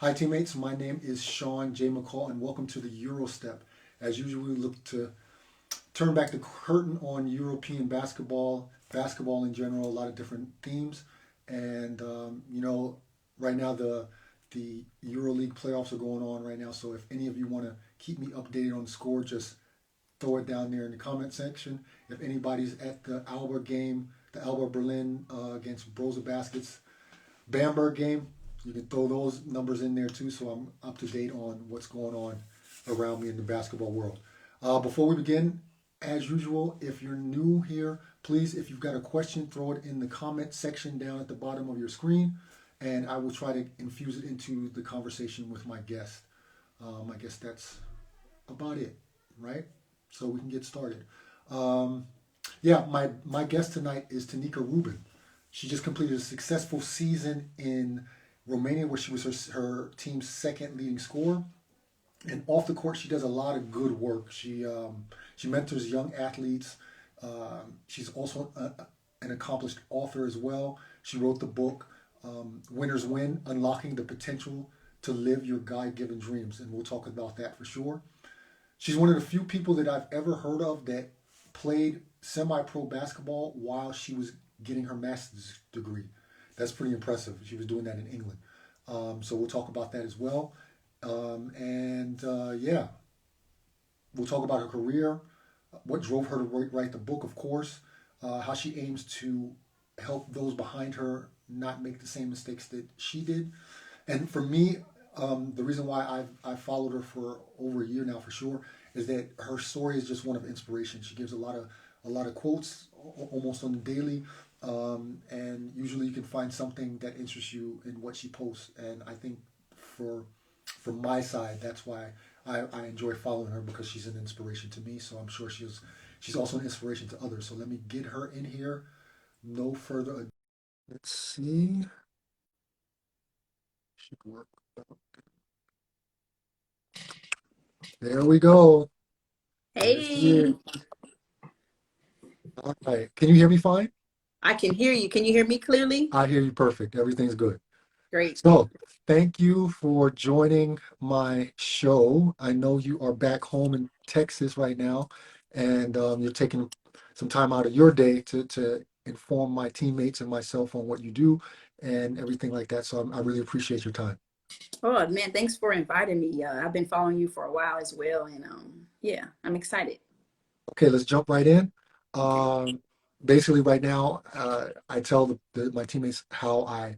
Hi, teammates. My name is Sean J. McCaw, and welcome to the Eurostep. As usual, we look to turn back the curtain on European basketball, basketball in general, a lot of different themes. And right now the EuroLeague playoffs are going on right now. So if any of you want to keep me updated on the score, just throw it down there in the comment section. If anybody's at the Alba game, the Alba Berlin against Broza Baskets Bamberg game, you can throw those numbers in there too, so I'm up to date on what's going on around me in the basketball world. Before we begin, as usual, if you're new here, please, if you've got a question, throw it in the comment section down at the bottom of your screen, and I will try to infuse it into the conversation with my guest. I guess that's about it, right? So we can get started. Um, my guest tonight is Taneka Rubin. She just completed a successful season in Romania, where she was her team's second leading scorer. And off the court, she does a lot of good work. She mentors young athletes. She's also an accomplished author as well. She wrote the book "Winners Win: Unlocking the Potential to Live Your God-Given Dreams," and we'll talk about that for sure. She's one of the few people that I've ever heard of that played semi-pro basketball while she was getting her master's degree. That's pretty impressive. She was doing that in England. So we'll talk about that as well. Yeah, we'll talk about her career, what drove her to write the book, of course, how she aims to help those behind her not make the same mistakes that she did. And for me, the reason why I've followed her for over a year now for sure is that her story is just one of inspiration. She gives a lot of quotes almost on the daily, and usually you can find something that interests you in what she posts. And I think for from my side, that's why I enjoy following her, because she's an inspiration to me. So I'm sure she's also an inspiration to others. So let me get her in here. No further ado. Let's see. Should work. There we go. There's Hey, you. All right. Can you hear me fine? I can hear you. Can you hear me clearly? I hear you perfect. Everything's good. Great. So, thank you for joining my show. I know you are back home in Texas right now, and you're taking some time out of your day to inform my teammates and myself on what you do and everything like that. So, I really appreciate your time. Oh man, thanks for inviting me. I've been following you for a while as well, and yeah, I'm excited. Okay, let's jump right in. Okay. Um, Basically, right now, I tell my teammates how I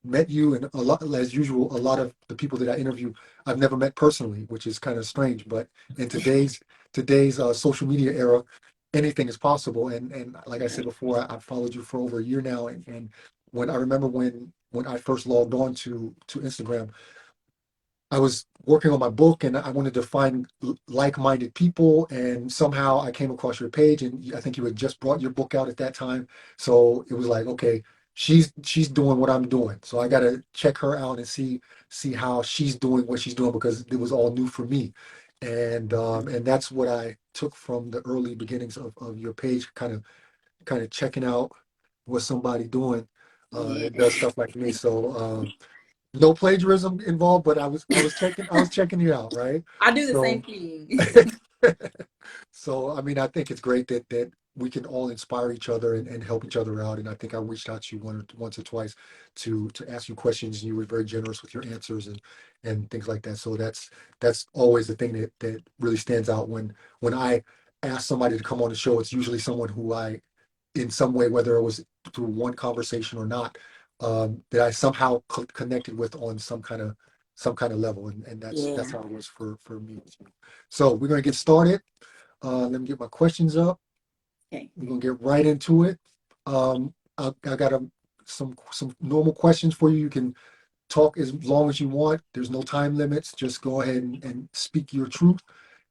met you, and a lot, as usual, a lot of the people that I interview I've never met personally, which is kind of strange. But in today's social media era, anything is possible. And like I said Right. before, I've followed you for over a year now. And when I remember when I first logged on to Instagram, I was working on my book and I wanted to find like-minded people, and somehow I came across your page, and I think you had just brought your book out at that time. So it was like, okay, she's doing what I'm doing. So I got to check her out and see how she's doing what she's doing, because it was all new for me. And that's what I took from the early beginnings of your page, kind of checking out what somebody doing Yeah, that does stuff like me. So no plagiarism involved, but I was checking you out, right? I do the same So thing. so I mean, I think it's great that we can all inspire each other and help each other out. And I think I reached out to you once or twice to ask you questions, and you were very generous with your answers and things like that. So that's always the thing that really stands out when I ask somebody to come on the show. It's usually someone who I, in some way, whether it was through one conversation or not, that I somehow connected with on some kind of level, and that's Yeah. how it was for me. So we're gonna get started. Let me get my questions up. Okay. We're gonna get right into it. I got some normal questions for you. You can talk as long as you want. There's no time limits. Just go ahead and speak your truth.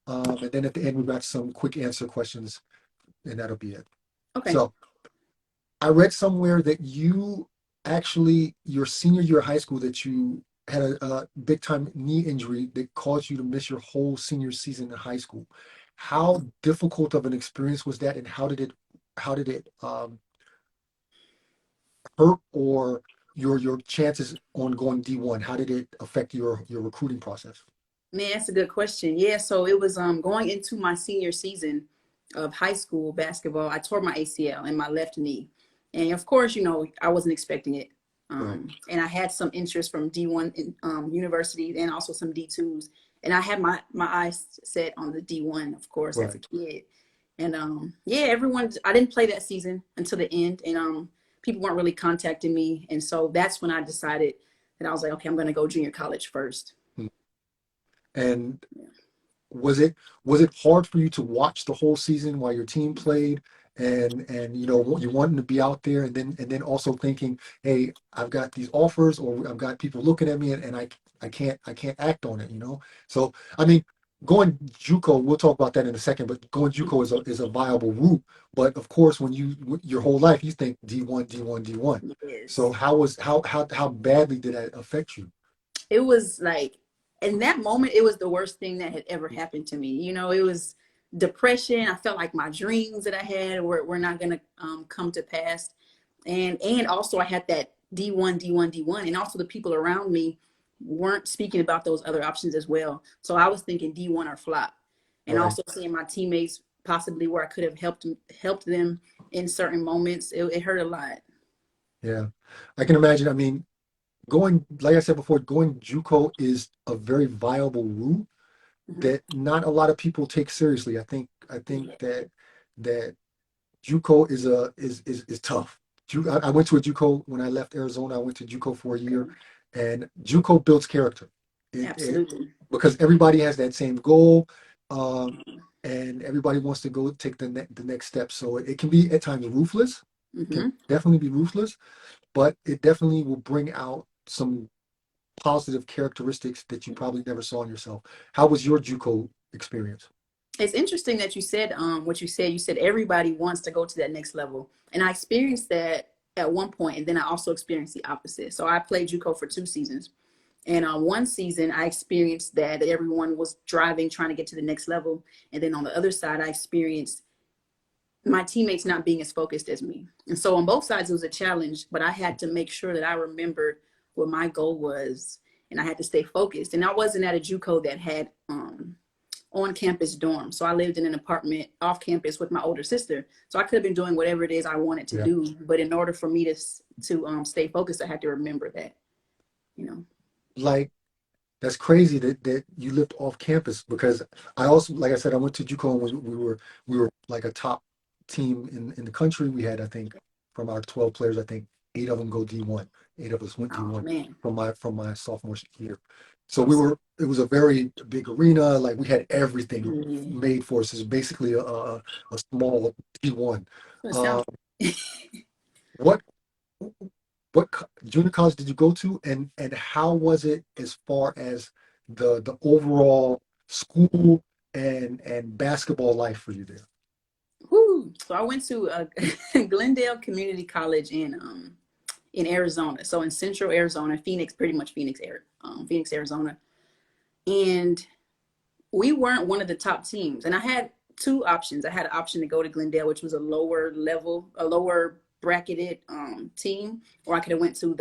And then at the end, we've got some quick answer questions, and that'll be it. Okay. So I read somewhere that you actually, your senior year of high school, that you had a big time knee injury that caused you to miss your whole senior season in high school. How difficult of an experience was that, and how did it hurt, or your chances on going D1? How did it affect your recruiting process? Man, that's a good question. Yeah, so it was going into my senior season of high school basketball. I tore my ACL in my left knee. And of course, I wasn't expecting it. Right, And I had some interest from D1 universities and also some D2s. And I had my eyes set on the D1, of course, as a right. kid. And yeah, I didn't play that season until the end. And people weren't really contacting me. And so that's when I decided that I was like, okay, I'm going to go junior college first. Hmm. And was it hard for you to watch the whole season while your team played and you wanting to be out there and then also thinking, hey, I've got these offers or I've got people looking at me and I can't act on it, So I mean, going JUCO, we'll talk about that in a second, but going JUCO is a viable route. But of course, when your whole life you think D1, D1, D1. So Yes. how badly did that affect you? It was like, in that moment, it was the worst thing that had ever happened to me. It was depression. I felt like my dreams that I had were not going to come to pass. And also I had that D1, D1, D1. And also the people around me weren't speaking about those other options as well. So I was thinking D1 or flop. And Right. also seeing my teammates possibly where I could have helped them in certain moments. It hurt a lot. Yeah. I can imagine. I mean, going, like I said before, going JUCO is a very viable route Mhm. that not a lot of people take seriously. I think Yeah. that JUCO is tough. I went to a JUCO when I left Arizona. I went to JUCO for a year, Okay. and JUCO builds character. It Absolutely. because everybody has that same goal, and everybody wants to go take the next step. So it can be at times ruthless. Can Hmm. definitely be ruthless, but it definitely will bring out some positive characteristics that you probably never saw in yourself. How was your JUCO experience? It's interesting that you said what you said. You said everybody wants to go to that next level, and I experienced that at one point, and then I also experienced the opposite. So I played JUCO for 2 seasons, and on one season I experienced that everyone was driving, trying to get to the next level, and then on the other side I experienced my teammates not being as focused as me. And so on both sides it was a challenge, but I had to make sure that I remembered what my goal was, and I had to stay focused. And I wasn't at a JUCO that had on campus dorm. So I lived in an apartment off campus with my older sister. So I could have been doing whatever it is I wanted to Yeah. do. But in order for me to stay focused, I had to remember that, you know. Like that's crazy that you lived off campus because I also, like I said, I went to JUCO and we were like a top team in the country. We had, I think, from our 12 players, I think 8 of them go D1. 8 of us went Oh D1 man. from my sophomore year. So I'm sorry. it was a very big arena. Like we had everything Yeah. made for us. It's basically a small D1. It Uh, sounds what junior college did you go to, and how was it as far as the overall school and basketball life for you there? whoo. So I went to Glendale Community College in Arizona. So in central Arizona, Phoenix, pretty much Phoenix, Arizona. And we weren't one of the top teams. And I had two options. I had an option to go to Glendale, which was a lower bracketed team, or I could have went to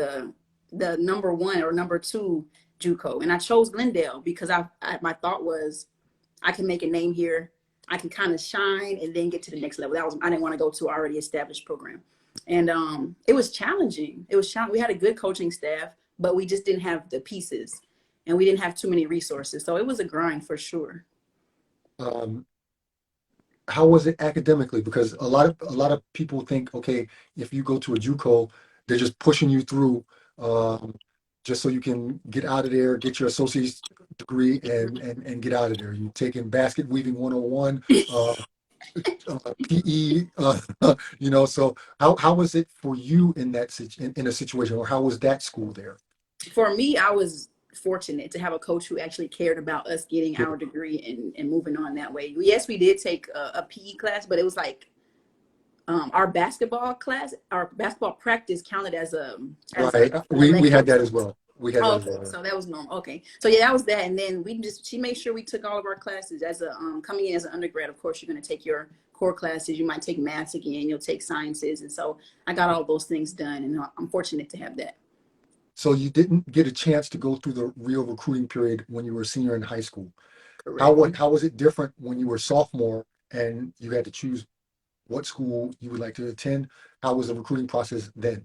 the number one or number two JUCO. And I chose Glendale because my thought was I can make a name here. I can kind of shine and then get to the next level. I didn't want to go to an already established program. And it was challenging. We had a good coaching staff, but we just didn't have the pieces and we didn't have too many resources. So it was a grind for sure. Um, how was it academically? Because a lot of people think, okay, if you go to a JUCO, they're just pushing you through, um, just so you can get out of there, get your associate's degree, and get out of there. You taking basket weaving 101, PE, so how was it for you in in a situation, or how was that school there? For me, I was fortunate to have a coach who actually cared about us getting Good. our degree and moving on that way. Yes, we did take a PE class, but it was like our basketball practice counted as a Right. We had elective. that as well. We had Oh, that as okay, well. so that was normal. Okay, so yeah, that was that, and then she made sure we took all of our classes as a coming in as an undergrad. Of course, you're going to take your core classes. You might take maths again. You'll take sciences, and so I got all those things done, and I'm fortunate to have that. So you didn't get a chance to go through the real recruiting period when you were a senior in high school. Correct. How was it different when you were a sophomore and you had to choose what school you would like to attend? How was the recruiting process then?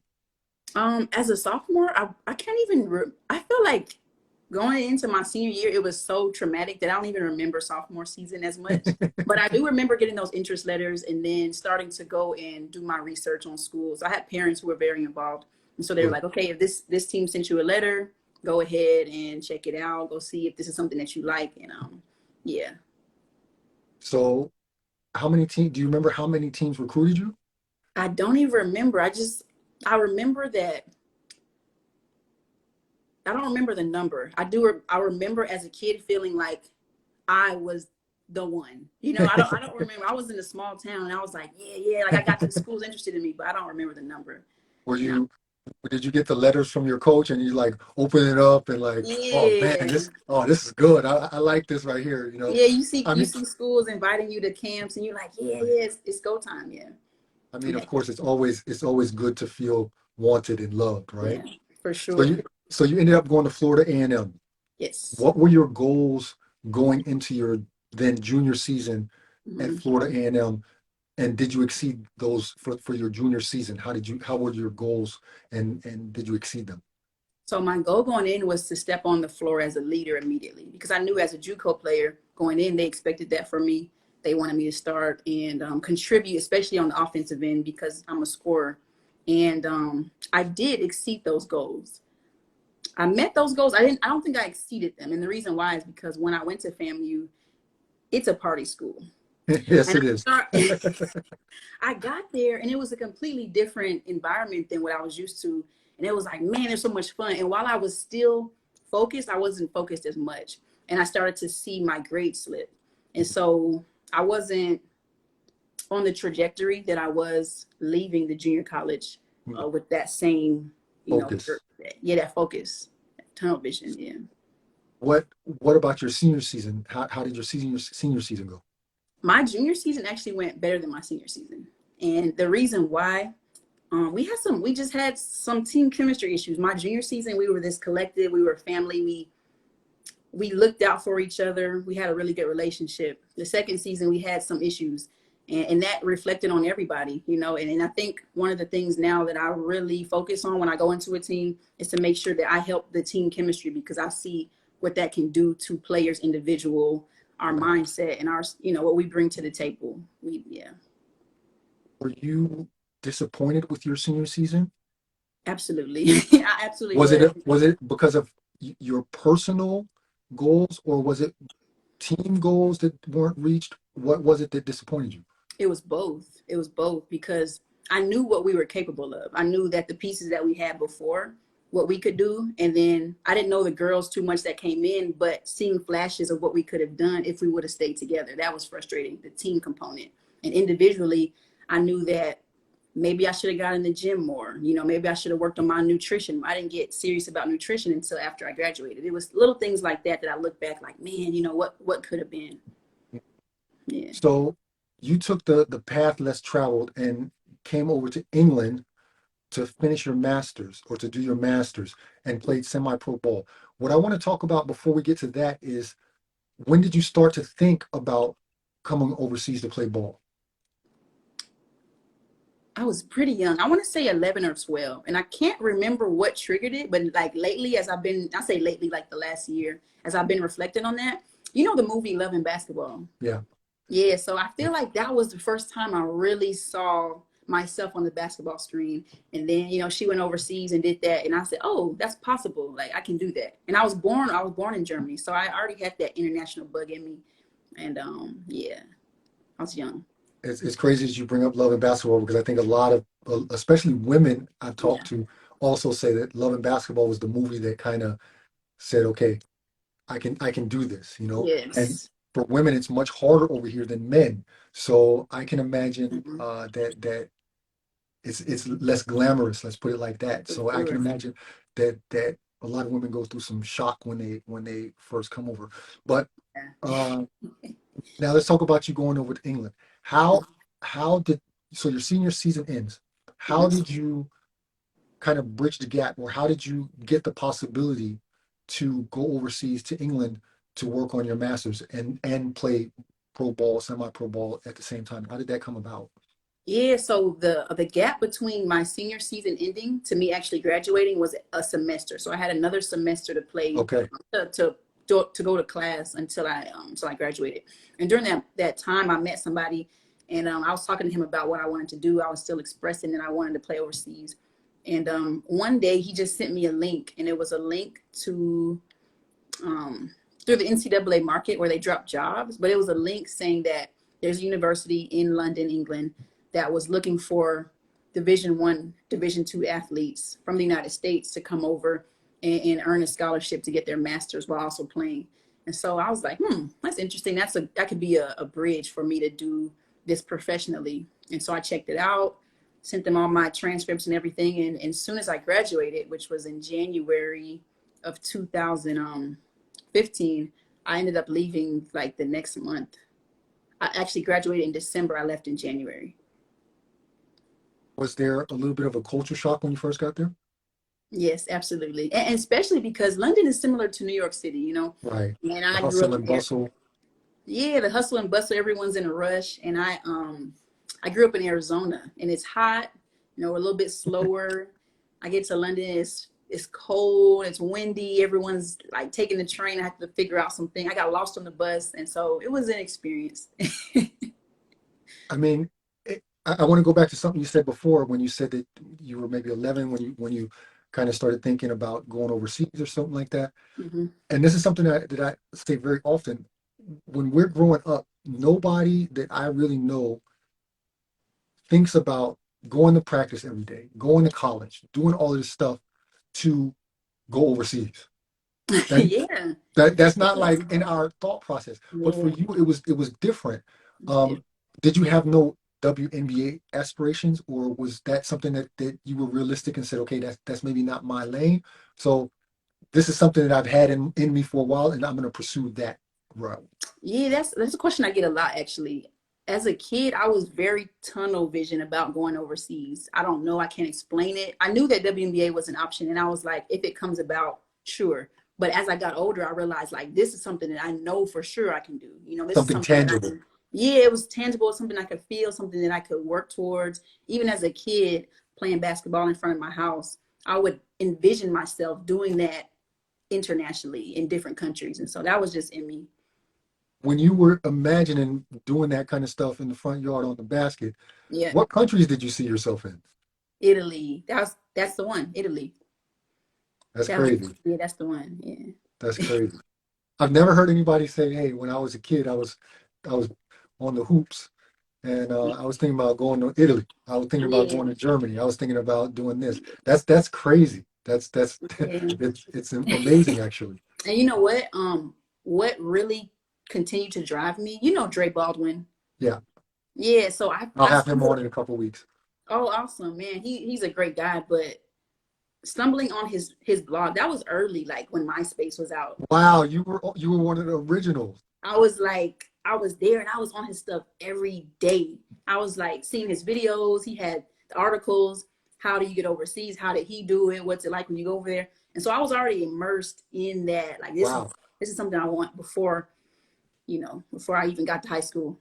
As a sophomore, I can't even, I feel like going into my senior year, it was so traumatic that I don't even remember sophomore season as much. But I do remember getting those interest letters and then starting to go and do my research on schools. I had parents who were very involved. And so they were Good. like, okay, if this team sent you a letter, go ahead and check it out. Go see if this is something that you like. And yeah. So how many teams, do you remember how many teams recruited you? I don't even remember. I remember that I don't remember the number. I remember as a kid feeling like I was the one. I don't remember. I was in a small town and I was like, yeah, yeah, like I got the schools interested in me, but I don't remember the number. Were No. you, did you get the letters from your coach and you like open it up and like, oh man, Yeah. this is good. I like this right here, you know? Yeah, I you mean, see schools inviting you to camps and you're like, yeah, yeah, it's go time, yeah. of Okay. course, it's always good to feel wanted and loved, right? Yeah, for So sure. you ended up going to Florida A&M. Yes. What were your goals going into your then junior season at Mhm. Florida A&M? And did you exceed those for your junior season? How were your goals and did you exceed them? So my goal going in was to step on the floor as a leader immediately because I knew as a JUCO player going in, they expected that from me. They wanted me to start and contribute, especially on the offensive end because I'm a scorer. And I did exceed those goals. I met those goals. I don't think I exceeded them. And the reason why is because when I went to FAMU, it's a party school. Yes, And it is. I got there and it was a completely different environment than what I was used to. And it was like, man, there's so much fun. And while I was still focused, I wasn't focused as much. And I started to see my grades slip. And so I wasn't on the trajectory that I was leaving the junior college with that same, Focus. yeah, that focus, that tunnel vision. Yeah. What about your senior season? How did your senior season go? My junior season actually went better than my senior season. And the reason why we just had some team chemistry issues. My junior season, we were this collective, we were family, we looked out for each other, we had a really good relationship. The second season, we had some issues, and that reflected on everybody, and I think one of the things now that I really focus on when I go into a team is to make sure that I help the team chemistry because I see what that can do to players' individual, our Right. mindset, and our, what we bring to the table. Yeah, Were you disappointed with your senior season? absolutely. I absolutely was. Was it because of your personal goals or was it team goals that weren't reached? What was it that disappointed you? It was both. It was both because I knew what we were capable of. I knew that the pieces that we had before, what we could do. And then I didn't know the girls too much that came in, but seeing flashes of what we could have done if we would have stayed together. That was frustrating, the team component. And individually, I knew that maybe I should have got in the gym more. Maybe I should have worked on my nutrition. I didn't get serious about nutrition until after I graduated. It was little things like that that I look back like, man, what could have been. Yeah. So you took the path less traveled and came over to England to finish your master's or to do your master's and played semi-pro ball. What I want to talk about before we get to that is when did you start to think about coming overseas to play ball? I was pretty young. I want to say 11 or 12. And I can't remember what triggered it, but like lately, I say lately, like the last year, as I've been reflecting on that, the movie Love and Basketball. Yeah. Yeah. So I feel like that was the first time I really saw myself on the basketball screen. And then, she went overseas and did that. And I said, oh, that's possible. Like I can do that. And I was born in Germany. So I already had that international bug in me. And yeah, I was young. It's crazy that you bring up love and basketball because I think a lot of, especially women I've Yeah. talked to, also say that Love and Basketball was the movie that kind of said, okay, I can do this, you know. And Yes. for women, it's much harder over here than men. So I can imagine Mhm. that it's less glamorous. Let's put it like that. For So I can sure. imagine that a lot of women go through some shock when they first come over. But Yeah. uh, now let's talk about you going over to England. How how did so your senior season ends? How Mhm. did you kind of bridge the gap, or how did you get the possibility to go overseas to England to work on your master's and play pro ball, semi-pro ball at the same time? How did that come about? Yeah, so the gap between my senior season ending to me actually graduating was a semester. So I had another semester to play Okay. to go to class until I graduated. And during that time, I met somebody, and I was talking to him about what I wanted to do. I was still expressing that I wanted to play overseas. And one day he just sent me a link, and it was a link to um, through the NCAA market where they drop jobs, but it was a link saying that there's a university in London, England, that was looking for Division 1, Division 2 athletes from the United States to come over and earn a scholarship to get their masters while also playing. And so I was like, that's interesting. That could be a bridge for me to do this professionally. And so I checked it out, sent them all my transcripts and everything. And as soon as I graduated, which was in January of 2015, I ended up leaving like the next month. I actually graduated in December. I left in January. Was there a little bit of a culture shock when you first got there? Yes, absolutely. And especially because London is similar to New York City, Right. and The I grew hustle up and there. bustle. Yeah, the hustle and bustle, everyone's in a rush. And I grew up in Arizona, and it's hot, a little bit slower. I get to London, it's cold, it's windy, everyone's like taking the train. I have to figure out something. I got lost on the bus, and so it was an experience. I mean, I want to go back to something you said before when you said that you were maybe 11 when you kind of started thinking about going overseas or something like that. Hmm. And this is something that I say very often. When we're growing up, nobody that I really know thinks about going to practice every day, going to college, doing all of this stuff to go overseas. That Yeah. that's not like in our thought process. But for Yeah. you, it was different. Um, did you have no WNBA aspirations, or was that something that you were realistic and said, okay, that's maybe not my lane. So this is something that I've had in me for a while, and I'm going to pursue that route. Yeah, that's a question I get a lot actually. As a kid, I was very tunnel vision about going overseas. I don't know, I can't explain it. I knew that WNBA was an option, and I was like, if it comes about, sure. But as I got older, I realized like this is something that I know for sure I can do. This is Something something that I tangible. can. Yeah, it was tangible, something I could feel, something that I could work towards. Even as a kid playing basketball in front of my house, I would envision myself doing that internationally in different countries, and so that was just in me. When you were imagining doing that kind of stuff in the front yard on the basket, Yeah. what countries did you see yourself in? Italy. That's the one. Italy. That's That was crazy. yeah, that's the one. Yeah. That's crazy. I've never heard anybody say, "Hey, when I was a kid, I was on the hoops, and I was thinking about going to Italy. I was thinking about Yeah. going to Germany. I was thinking about doing this." That's crazy. That's Yeah. it's amazing actually. And you know what really continued to drive me? Dre Baldwin. Yeah, Yeah, so I'll I have him stumbled. on in a couple weeks. Oh, awesome, man. He's a great guy, but stumbling on his blog, that was early, like when MySpace was out. Wow, you were one of the originals. I was there and I was on his stuff every day. I was like seeing his videos. He had the articles. How do you get overseas? How did he do it? What's it like when you go over there? And so I was already immersed in that. Like Wow, this is something I want before I even got to high school.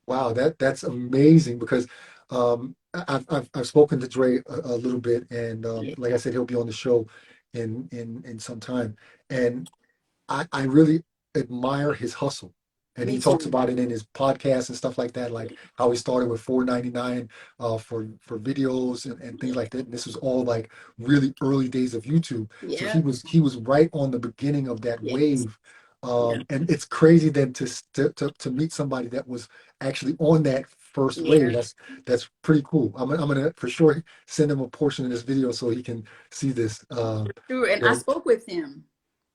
wow, that's amazing because I've spoken to Dre a little bit, and Yeah, like I said, he'll be on the show in some time, and I really admire his hustle. And he me talks too. about it in his podcast and stuff like that, like how he started with 4.99 for videos and things Yeah, like that. And this was all like really early days of YouTube. So he yeah, was he was right on the beginning of that yeah, wave. yeah, And it's crazy then to meet somebody that was actually on that first wave. yeah. That's pretty cool. I'm gonna for sure send him a portion of this video so he can see this. Sure. And I So spoke with him.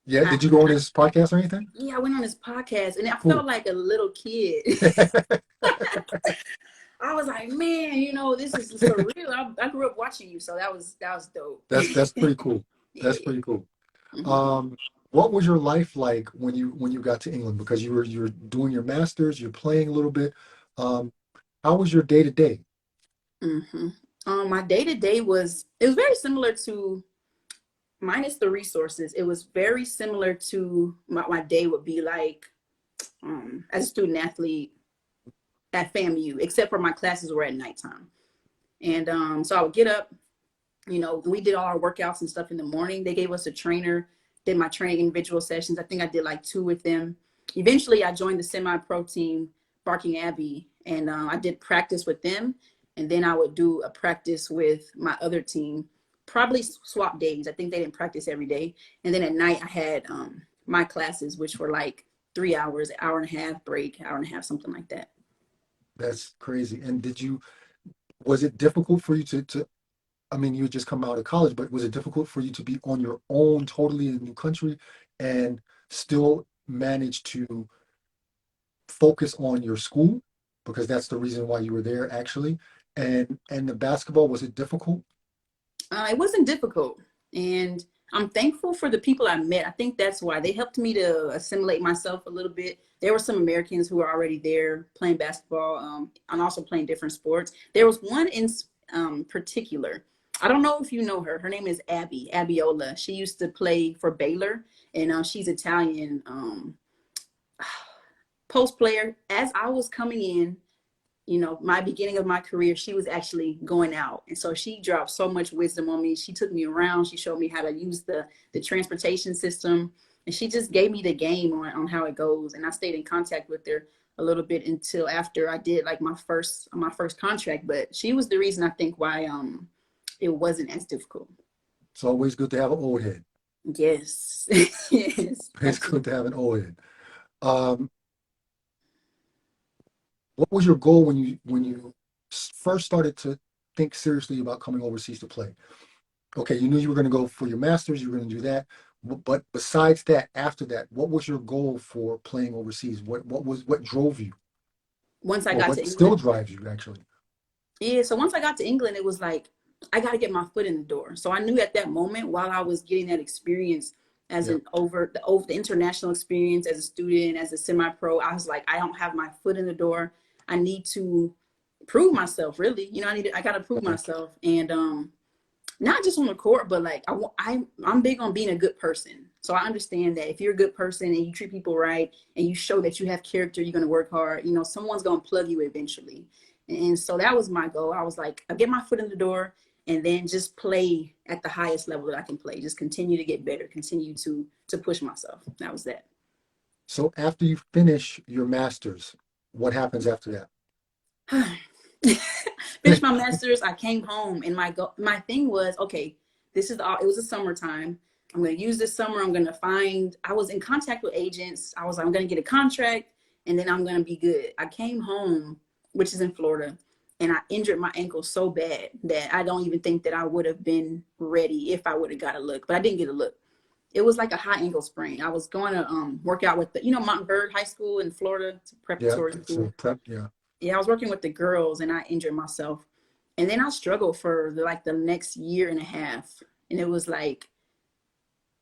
yeah, I, did you go on his podcast or anything? yeah, I went on his podcast and I Cool. felt like a little kid. I was like, man, this is for real. I grew up watching you, so that was dope. That's pretty cool. That's Yeah. pretty cool. Hmm. Um, what was your life like when you got to England? Because you were doing your masters, you're playing a little bit. Um, how was your day to day? Hmm. My day to day it was very similar to, minus the resources. It was very similar to my day would be like as a student athlete at FAMU, except for my classes were at nighttime. And so I would get up, we did all our workouts and stuff in the morning. They gave us a trainer, did my training individual sessions. I think I did like 2 with them. Eventually, I joined the semi-pro team, Barking Abbey, and I did practice with them. And then I would do a practice with my other team, probably swap days. I think they didn't practice every day. And then at night, I had my classes, which were like 3 hours, hour and a half break, hour and a half, something like that. That's crazy. And was it difficult for you I mean, you had just come out of college, but was it difficult for you to be on your own, totally in a new country, and still manage to focus on your school? Because that's the reason why you were there, actually. And the basketball, was it difficult? It wasn't difficult. And I'm thankful for the people I met. I think that's why they helped me to assimilate myself a little bit. There were some Americans who were already there playing basketball and also playing different sports. There was one in particular. I don't know if you know her. Her name is Abiola. She used to play for Baylor, and she's Italian post player. As I was coming in, my beginning of my career, she was actually going out. And so she dropped so much wisdom on me. She took me around. She showed me how to use the transportation system. And she just gave me the game on how it goes. And I stayed in contact with her a little bit until after I did like my first contract. But she was the reason I think why it wasn't as difficult. It's always good to have an old head. Yes. Yes. It's good to have an old head. Um, what was your goal when you first started to think seriously about coming overseas to play? Okay, you knew you were going to go for your master's, you were going to do that. But besides that, after that, what was your goal for playing overseas? What drove you? Once I Or got to what still England. drives you, actually? Yeah, so once I got to England, it was like I got to get my foot in the door. So I knew at that moment, while I was getting that experience as Yeah. an over the international experience as a student, as a semi-pro, I was like, I don't have my foot in the door. I need to prove myself, really. I got to prove Okay. myself, and not just on the court, but like I'm big on being a good person. So I understand that if you're a good person and you treat people right and you show that you have character, you're going to work hard. Someone's going to plug you eventually. And so that was my goal. I was like, I get my foot in the door and then just play at the highest level that I can play. Just continue to get better, continue to push myself. That was that. So after you finish your master's, what happens after Finished that? my master's. I came home and my thing was, okay, it was a summertime. I'm going to use this summer. I was in contact with agents. I'm going to get a contract and then I'm going to be good. I came home, which is in Florida, and I injured my ankle so bad that I don't even think that I would have been ready if I would have got a look, but I didn't get a look. It was like a high ankle sprain. I was going to work out with Montverde High School in Florida. It's a Yeah, preparatory so school. prep, yeah. Yeah, I was working with the girls and I injured myself. And then I struggled for the next year and a half. And it was like,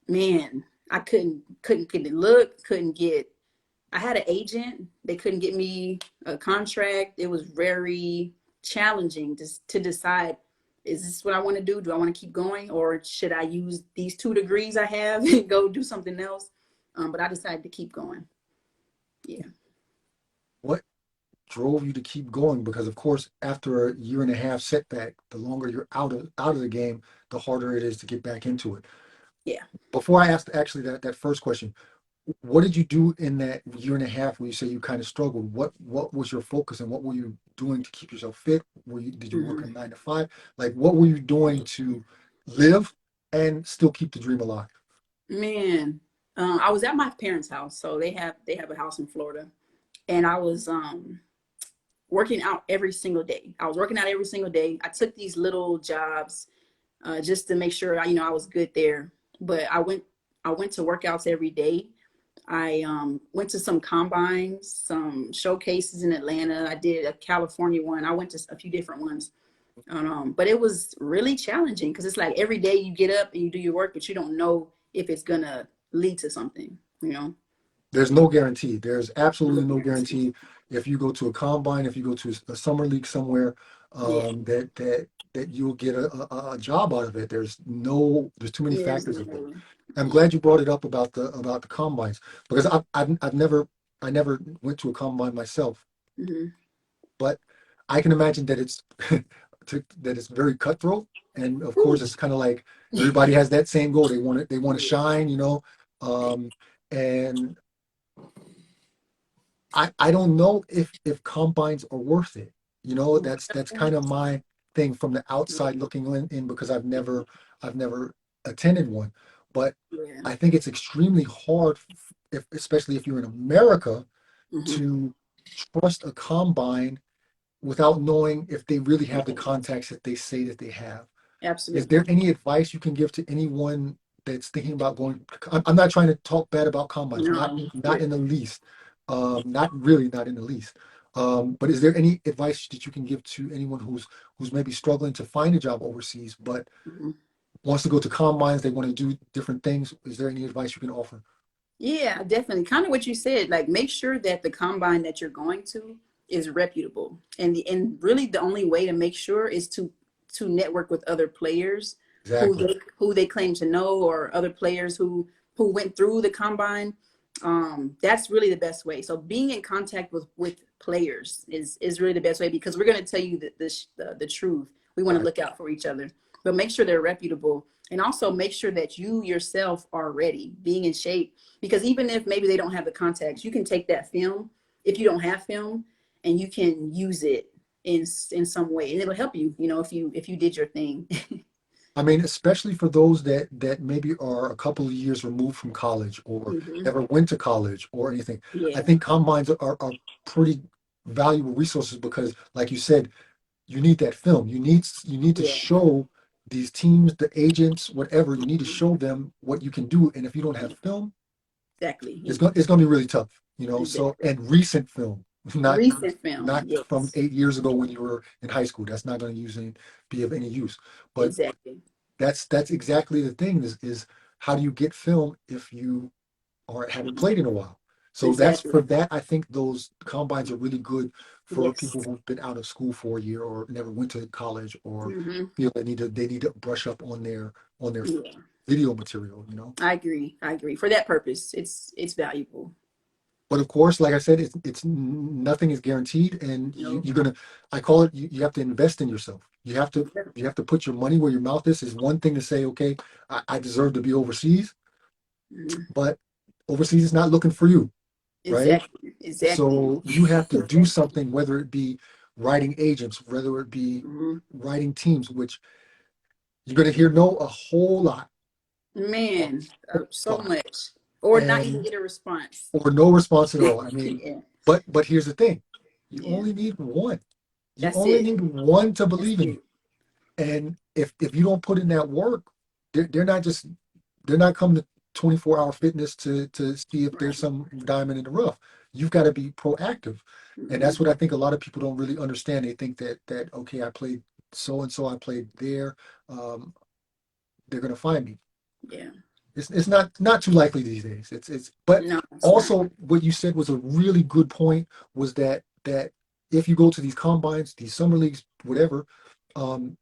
man, I couldn't get a look, I had an agent. They couldn't get me a contract. It was very challenging to decide, is this what I want to do? Do I want to keep going, or should I use these 2 degrees I have and go do something else? But I decided to keep going. Yeah. What drove you to keep going? Because of course, after a year and a half setback, the longer you're out of the game, the harder it is to get back into it. Yeah. Before I asked actually that first question, what did you do in that year and a half where you say you kind of struggled? What was your focus and what were you doing to keep yourself fit? Did you work a Mhm. 9 to 5? Like what were you doing to live and still keep the dream alive? Man, I was at my parents' house, so they have a house in Florida, and I was working out every single day. I was working out every single day. I took these little jobs just to make sure I was good there. But I went to workouts every day. I went to some combines, some showcases in Atlanta. I did a California one. I went to a few different ones. But it was really challenging because it's like every day you get up and you do your work, but you don't know if it's gonna lead to something. There's no guarantee. There's No absolutely no guarantee. guarantee if you go to a combine, if you go to a summer league somewhere. Yeah. That you'll get a job out of it. There's too many There's factors involved. no. I'm Yeah. glad you brought it up about the combines because I never went to a combine myself, Hmm. but I can imagine that that it's very cutthroat, and of course Ooh. it's kind of like everybody has that same goal. They want to shine, and I don't know if combines are worth it. That's kind of my thing from the outside looking in because I've never attended one, but Yeah. I think it's extremely hard, especially if you're in America, Hmm. to trust a combine without knowing if they really have the contacts that they say that they have. Is there Absolutely. any advice you can give to anyone that's thinking about going? I'm not trying to talk bad about combines, No. not in the least, not really, not in the least. But is there any advice that you can give to anyone who's maybe struggling to find a job overseas, but Mhm. wants to go to combines? They want to do different things. Is there any advice you can offer? Yeah, definitely. Kind of what you said. Like, make sure that the combine that you're going to is reputable, and really the only way to make sure is to network with other players Exactly. who they claim to know, or other players who went through the combine. That's really the best way. So being in contact with players is really the best way, because we're going to tell you the truth. We want to Right. look out for each other, but make sure they're reputable, and also make sure that you yourself are ready, being in shape, because even if maybe they don't have the contacts, you can take that film, if you don't have film, and you can use it in some way, and it'll help you, if you did your thing. I mean, especially for those that maybe are a couple of years removed from college or Hmm. never went to college or anything. I Yeah. think combines are pretty valuable resources because, like you said, you need that film. You need to Yeah. show these teams, the agents, whatever. You need to show them what you can do. And if you don't have film, Exactly. it's going to be really tough. So Exactly. and recent film, not Recent film. not from Yes. 8 years ago when you were in high school. That's not going to be of any use. But Exactly. that's exactly the thing is how do you get film if you haven't played in a while? So that's Exactly. for that. I think those combines are really good for people Yes. who've been out of school for a year or never went to college or Hmm. feel they need to brush up on their Yeah. video material. I agree. I agree. For that purpose, it's valuable. But of course, like I said, it's nothing is guaranteed, and No. you're gonna. I call it. You have to invest in yourself. You have to put your money where your mouth is. Is one thing to say, okay, I deserve to be overseas, Mhm. but overseas is not looking for you, right? Exactly. Exactly. So you have to do something, whether it be writing agents, whether it be Mhm. writing teams, which you're going to hear no a whole lot, a Man, whole so lot, much, or not even and get a response. or no response at all. I mean, Yeah. but here's the thing: you Yeah. only need one. You That's only it. need one to That's believe in you. it. And if you don't put in that work, they're not coming to 24-hour fitness to see if there's Right. some diamond in the rough. You've got to be proactive. And Hmm. that's what I think a lot of people don't really understand. They think that okay, I played so and so, I played there, um, they're gonna find me. Yeah. It's not too likely these days. But No, it's not. also what you said was a really good point was that if you go to these combines, these summer leagues, whatever,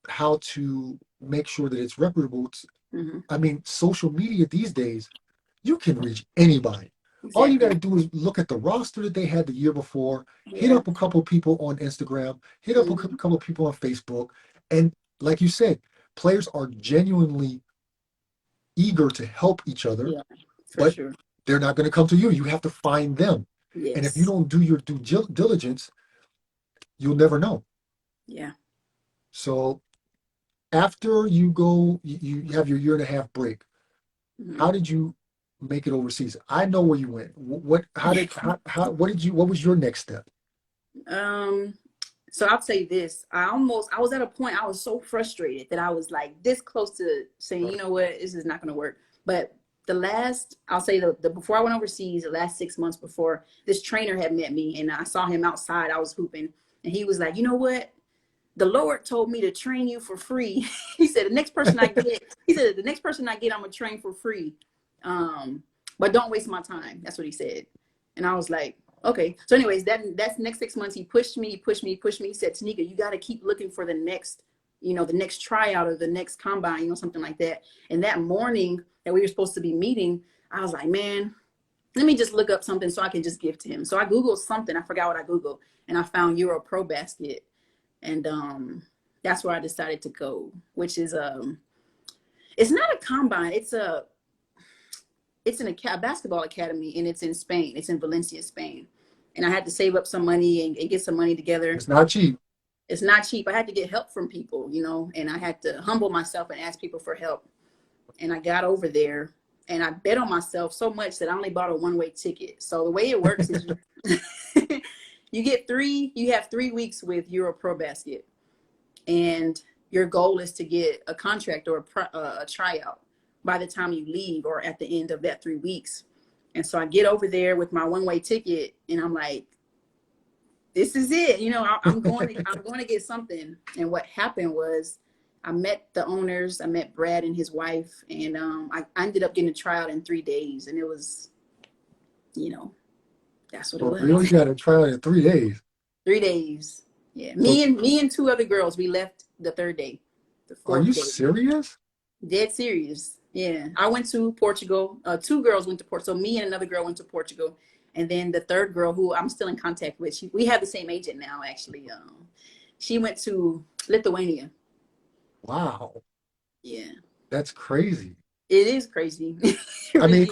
how to make sure that it's reputable. Hmm. I mean, social media these days, you can reach anybody. All you got to Exactly. do is look at the roster that they had the year before, hit Yeah. up a couple people on Instagram, hit up a Hmm. couple people on Facebook, and like you said, players are genuinely eager to help each other, Yeah. For but sure. they're not going to come to you. You have to find them. And if you Yes. don't do your due diligence, you'll never know. Yeah. So after you go, you have your year and a half break. Hmm. How did you make it overseas? I know where you went. What was your next step? Um. So I'll say this. I was at a point, I was so frustrated that I was like this close to saying, you Right. know what, this is not going to work. But I'll say the before I went overseas, the last 6 months before, this trainer had met me, and I saw him outside. I was hooping, and he was like, you know what? The Lord told me to train you for free. He said, the next person I get, I'm going to train for free. Um, but don't waste my time. That's what he said. And I was like, Okay. So anyways, that's next 6 months. He pushed me, he pushed me, he pushed me. He said, Tanika, you got to keep looking for the next, the next tryout or the next combine, something like that. And that morning that we were supposed to be meeting, I was like, man, let me just look up something so I can just give to him. So I Googled something. I forgot what I Googled. And I found Euro Pro Basket. And that's where I decided to go, which is it's not a combine. It's a basketball academy, and it's in Spain. It's in Valencia, Spain. And I had to save up some money and get some money together. It's not cheap. It's not cheap. I had to get help from people, and I had to humble myself and ask people for help. And I got over there, and I bet on myself so much that I only bought a one-way ticket. So the way it works is you have 3 weeks with Euro Pro Basket, and your goal is to get a contract or a tryout by the time you leave or at the end of that 3 weeks. And so I get over there with my one-way ticket, and I'm like, this is it. I'm going to get something. And what happened was I met the owners. I met Brad and his wife, and I ended up getting a tryout in 3 days. And it was, that's what it was. Really got a tryout in 3 days. 3 days. Yeah. Me and 2 other girls, we left the 3rd day. Are you serious? Dead serious. Yeah. I went to Portugal. 2 girls went to Portugal. So me and another girl went to Portugal. And then the 3rd girl, who I'm still in contact with, we have the same agent now, actually. She went to Lithuania. Wow. Yeah. That's crazy. It is crazy. I mean,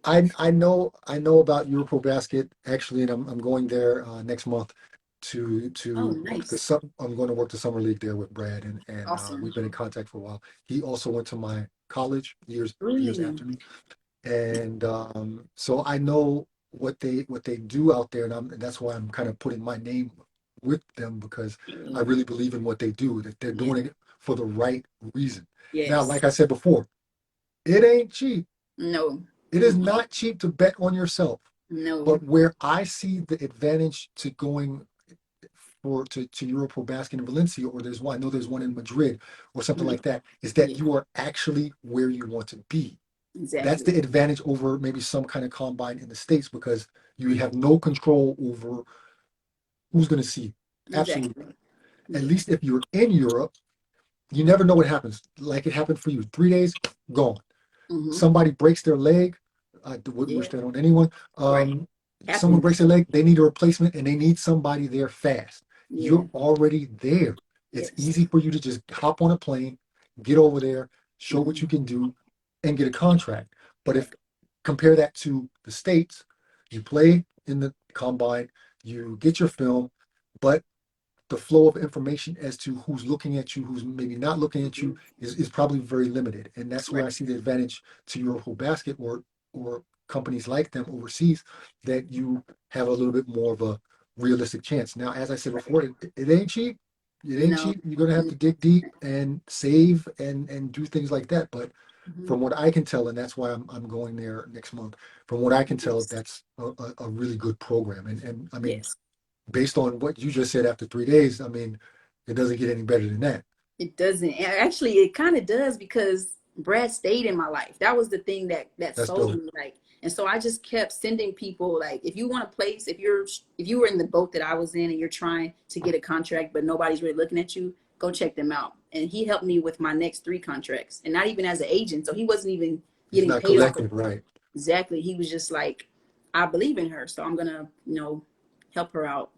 I know about Europro Basket actually, and I'm going there next month to nice. I'm going to work the summer league there with Brad, and Awesome. we've been in contact for a while. He also went to my college years after me, and so I know what they do out there, and that's why I'm kind of putting my name with them, because I really believe in what they do, that they're doing it for the right reason. Yes. Now, like I said before, it ain't cheap. No. It is not cheap to bet on yourself. No. But where I see the advantage to going to Europro Basket in Valencia, or I know there's one in Madrid or something like that, is that you are actually where you want to be. Exactly. That's the advantage over maybe some kind of combine in the States, because you have no control over who's going to see you. Absolutely. Exactly. At least if you're in Europe, you never know what happens. Like it happened for you. 3 days, gone. Somebody breaks their leg. I wouldn't wish that on anyone. Someone breaks their leg, they need a replacement, and they need somebody there fast. You're already there. It's easy for you to just hop on a plane, get over there, show what you can do, and get a contract. But if compare that to the States, you play in the combine, you get your film, but the flow of information as to who's looking at you, who's maybe not looking at you, is probably very limited. And that's where I see the advantage to Europro Basket or companies like them overseas, that you have a little bit more of a realistic chance. Now, as I said before, it ain't cheap. It ain't cheap. You're going to have to dig deep and save and do things like that. But from what I can tell, and that's why I'm going there next month, from what I can tell, that's a really good program. And I mean, based on what you just said, after 3 days, I mean, it doesn't get any better than that. It doesn't. Actually, it kind of does, because Brad stayed in my life. That was the thing that sold me. Like, and so I just kept sending people, like, if you want a place, if you were in the boat that I was in and you're trying to get a contract, but nobody's really looking at you, go check them out. And he helped me with my next 3 contracts, and not even as an agent. So he wasn't even getting paid. Collected, right? Exactly. He was just like, I believe in her, so I'm gonna, help her out.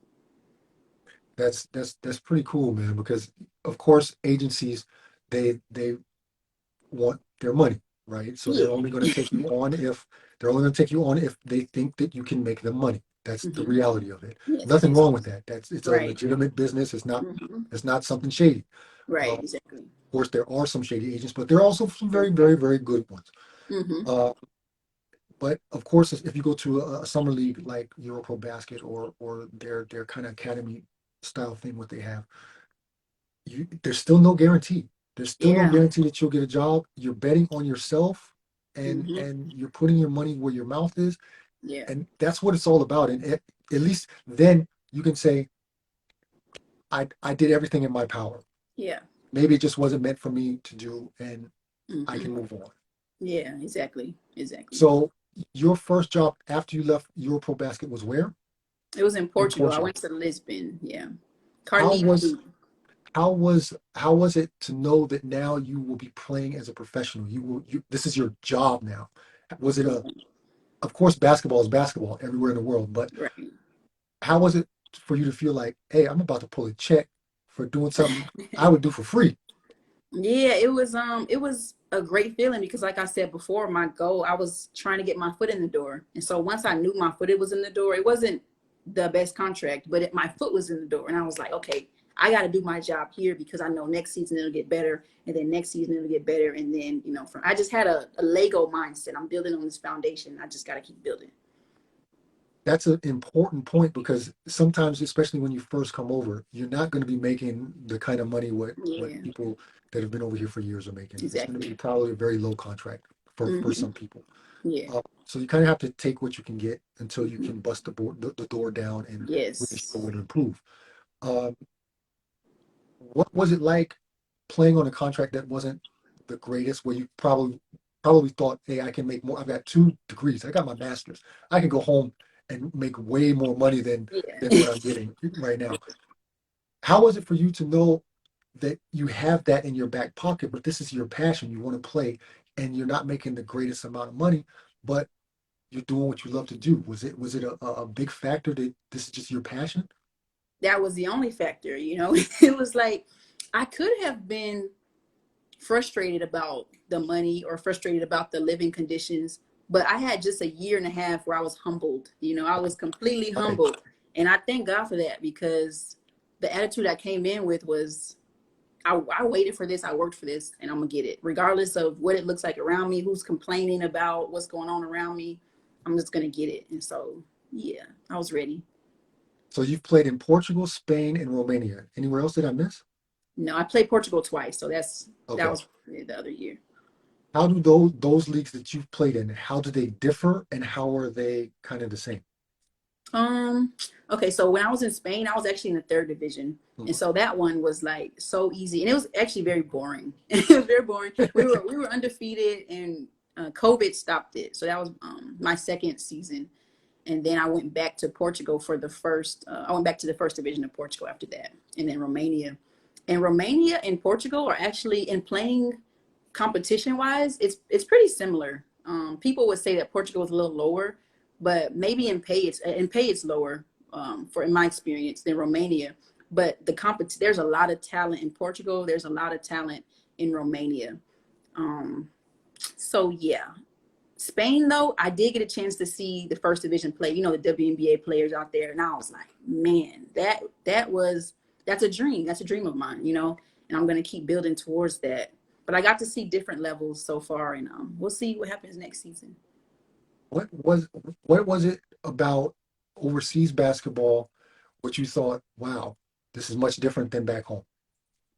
That's pretty cool, man, because of course agencies, they want their money, right? So they're only going to take you on if they think that you can make them money. That's the reality of it. Nothing wrong with that. It's a legitimate business. It's not something shady. Right, exactly. Of course, there are some shady agents, but there are also some very, very, very good ones. But of course, if you go to a summer league like Europro Basket or their kind of academy style thing, what they have, there's still no guarantee. There's still no guarantee that you'll get a job. You're betting on yourself, and you're putting your money where your mouth is. Yeah. And that's what it's all about. And at least then you can say, I did everything in my power. Yeah. Maybe it just wasn't meant for me to do, and I can move on. Yeah, exactly. So your first job after you left Europro Basket was where? It was in in Portugal. I Portugal. went to Lisbon. Yeah. How Carnido. was how was it to know that now you will be playing as a professional? This is your job now. Was it Yeah. a Of course basketball is basketball everywhere in the world, but Right. how was it for you to feel like, hey, I'm about to pull a check for doing something I would do for free? Yeah, it was a great feeling because like I said before, my goal, I was trying to get my foot in the door. And so once I knew my foot it was in the door, it wasn't the best contract, but my foot was in the door. And I was like, okay, I got to do my job here because I know next season it'll get better. And then next season it'll get better. And then, I just had a Lego mindset. I'm building on this foundation. I just got to keep building. That's an important point because sometimes, especially when you first come over, you're not going to be making the kind of money what Yeah, people that have been over here for years are making. It's going to be exactly. probably a very low contract for Hmm. some people. Yeah. So you kind of have to take what you can get until you Hmm. can bust the door down and really show Yes. where to improve. Um, what was it like playing on a contract that wasn't the greatest, where you probably thought, hey, I can make more. I've got 2 degrees. I got my master's. I can go home and make way more money than Yeah. what I'm getting right now. How was it for you to know that you have that in your back pocket, but this is your passion? You want to play, and you're not making the greatest amount of money, but you're doing what you love to do. Was it a big factor that this is just your passion? That was the only factor, It was like I could have been frustrated about the money or frustrated about the living conditions, but I had just a year and a half where I was humbled. I was completely Right. humbled. And I thank God for that because the attitude I came in with was I waited for this, I worked for this, and I'm gonna get it. Regardless of what it looks like around me, who's complaining about what's going on around me, I'm just gonna get it. And so yeah, I was ready. So you've played in Portugal, Spain, and Romania. Anywhere else did I miss? No, I played Portugal twice, so that Okay. was the other year. How do those leagues that you've played in, how do they differ and how are they kind of the same? Um, okay, so when I was in Spain, I was actually in the third division. And Mhm. so that one was like so easy. And it was actually very boring. It was very boring. We were undefeated and COVID stopped it. So that was my second season. And then I went back to Portugal for I went back to the first division of Portugal after that. And then Romania. And Romania and Portugal are actually in playing competition wise, it's pretty similar. People would say that Portugal is a little lower, but maybe in pay it's lower for in my experience than Romania. But there's a lot of talent in Portugal. There's a lot of talent in Romania. Um, so yeah, Spain though, I did get a chance to see the first division play. The WNBA players out there, and I was like, man, that's a dream. That's a dream of mine. And I'm gonna keep building towards that. But I got to see different levels so far, and we'll see what happens next season. What was what was it about overseas basketball what you thought, wow, this is much different than back home?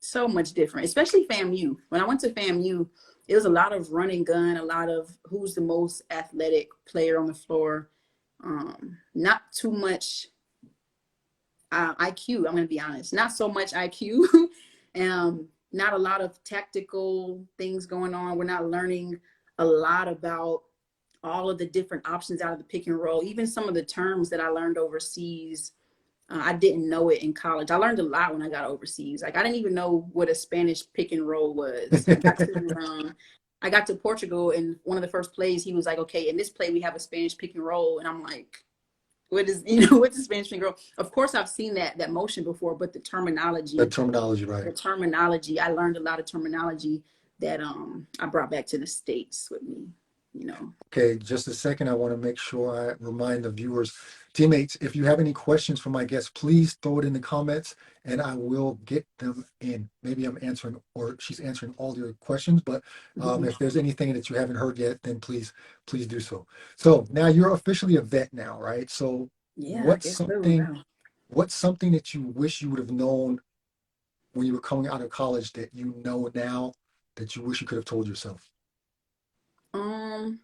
So much different, especially FAMU. When I went to FAMU, it was a lot of run and gun, a lot of who's the most athletic player on the floor. Not too much IQ. I'm going to be honest. Not so much IQ. Not a lot of tactical things going on. We're not learning a lot about all of the different options out of the pick and roll. Even some of the terms that I learned overseas, I didn't know it in college. I learned a lot when I got overseas. Like I didn't even know what a Spanish pick and roll was. I got to Portugal, and one of the first plays, he was like, "Okay, in this play we have a Spanish pick and roll," and I'm like, what's the Spanish finger roll? Of course, I've seen that motion before, but the The terminology, terminology, right? I learned a lot of terminology that I brought back to the States with me. You know. Okay, just a second. I want to make sure I remind the viewers, teammates, if you have any questions for my guests, please throw it in the comments and I will get them in. Maybe I'm answering or she's answering all your questions, but Mhm. if there's anything that you haven't heard yet, then please do so. So now you're officially a vet now, right? So Yeah, I what's guess so. something Wow. what's something that you wish you would have known when you were coming out of college that you know now that you wish you could have told yourself? Um,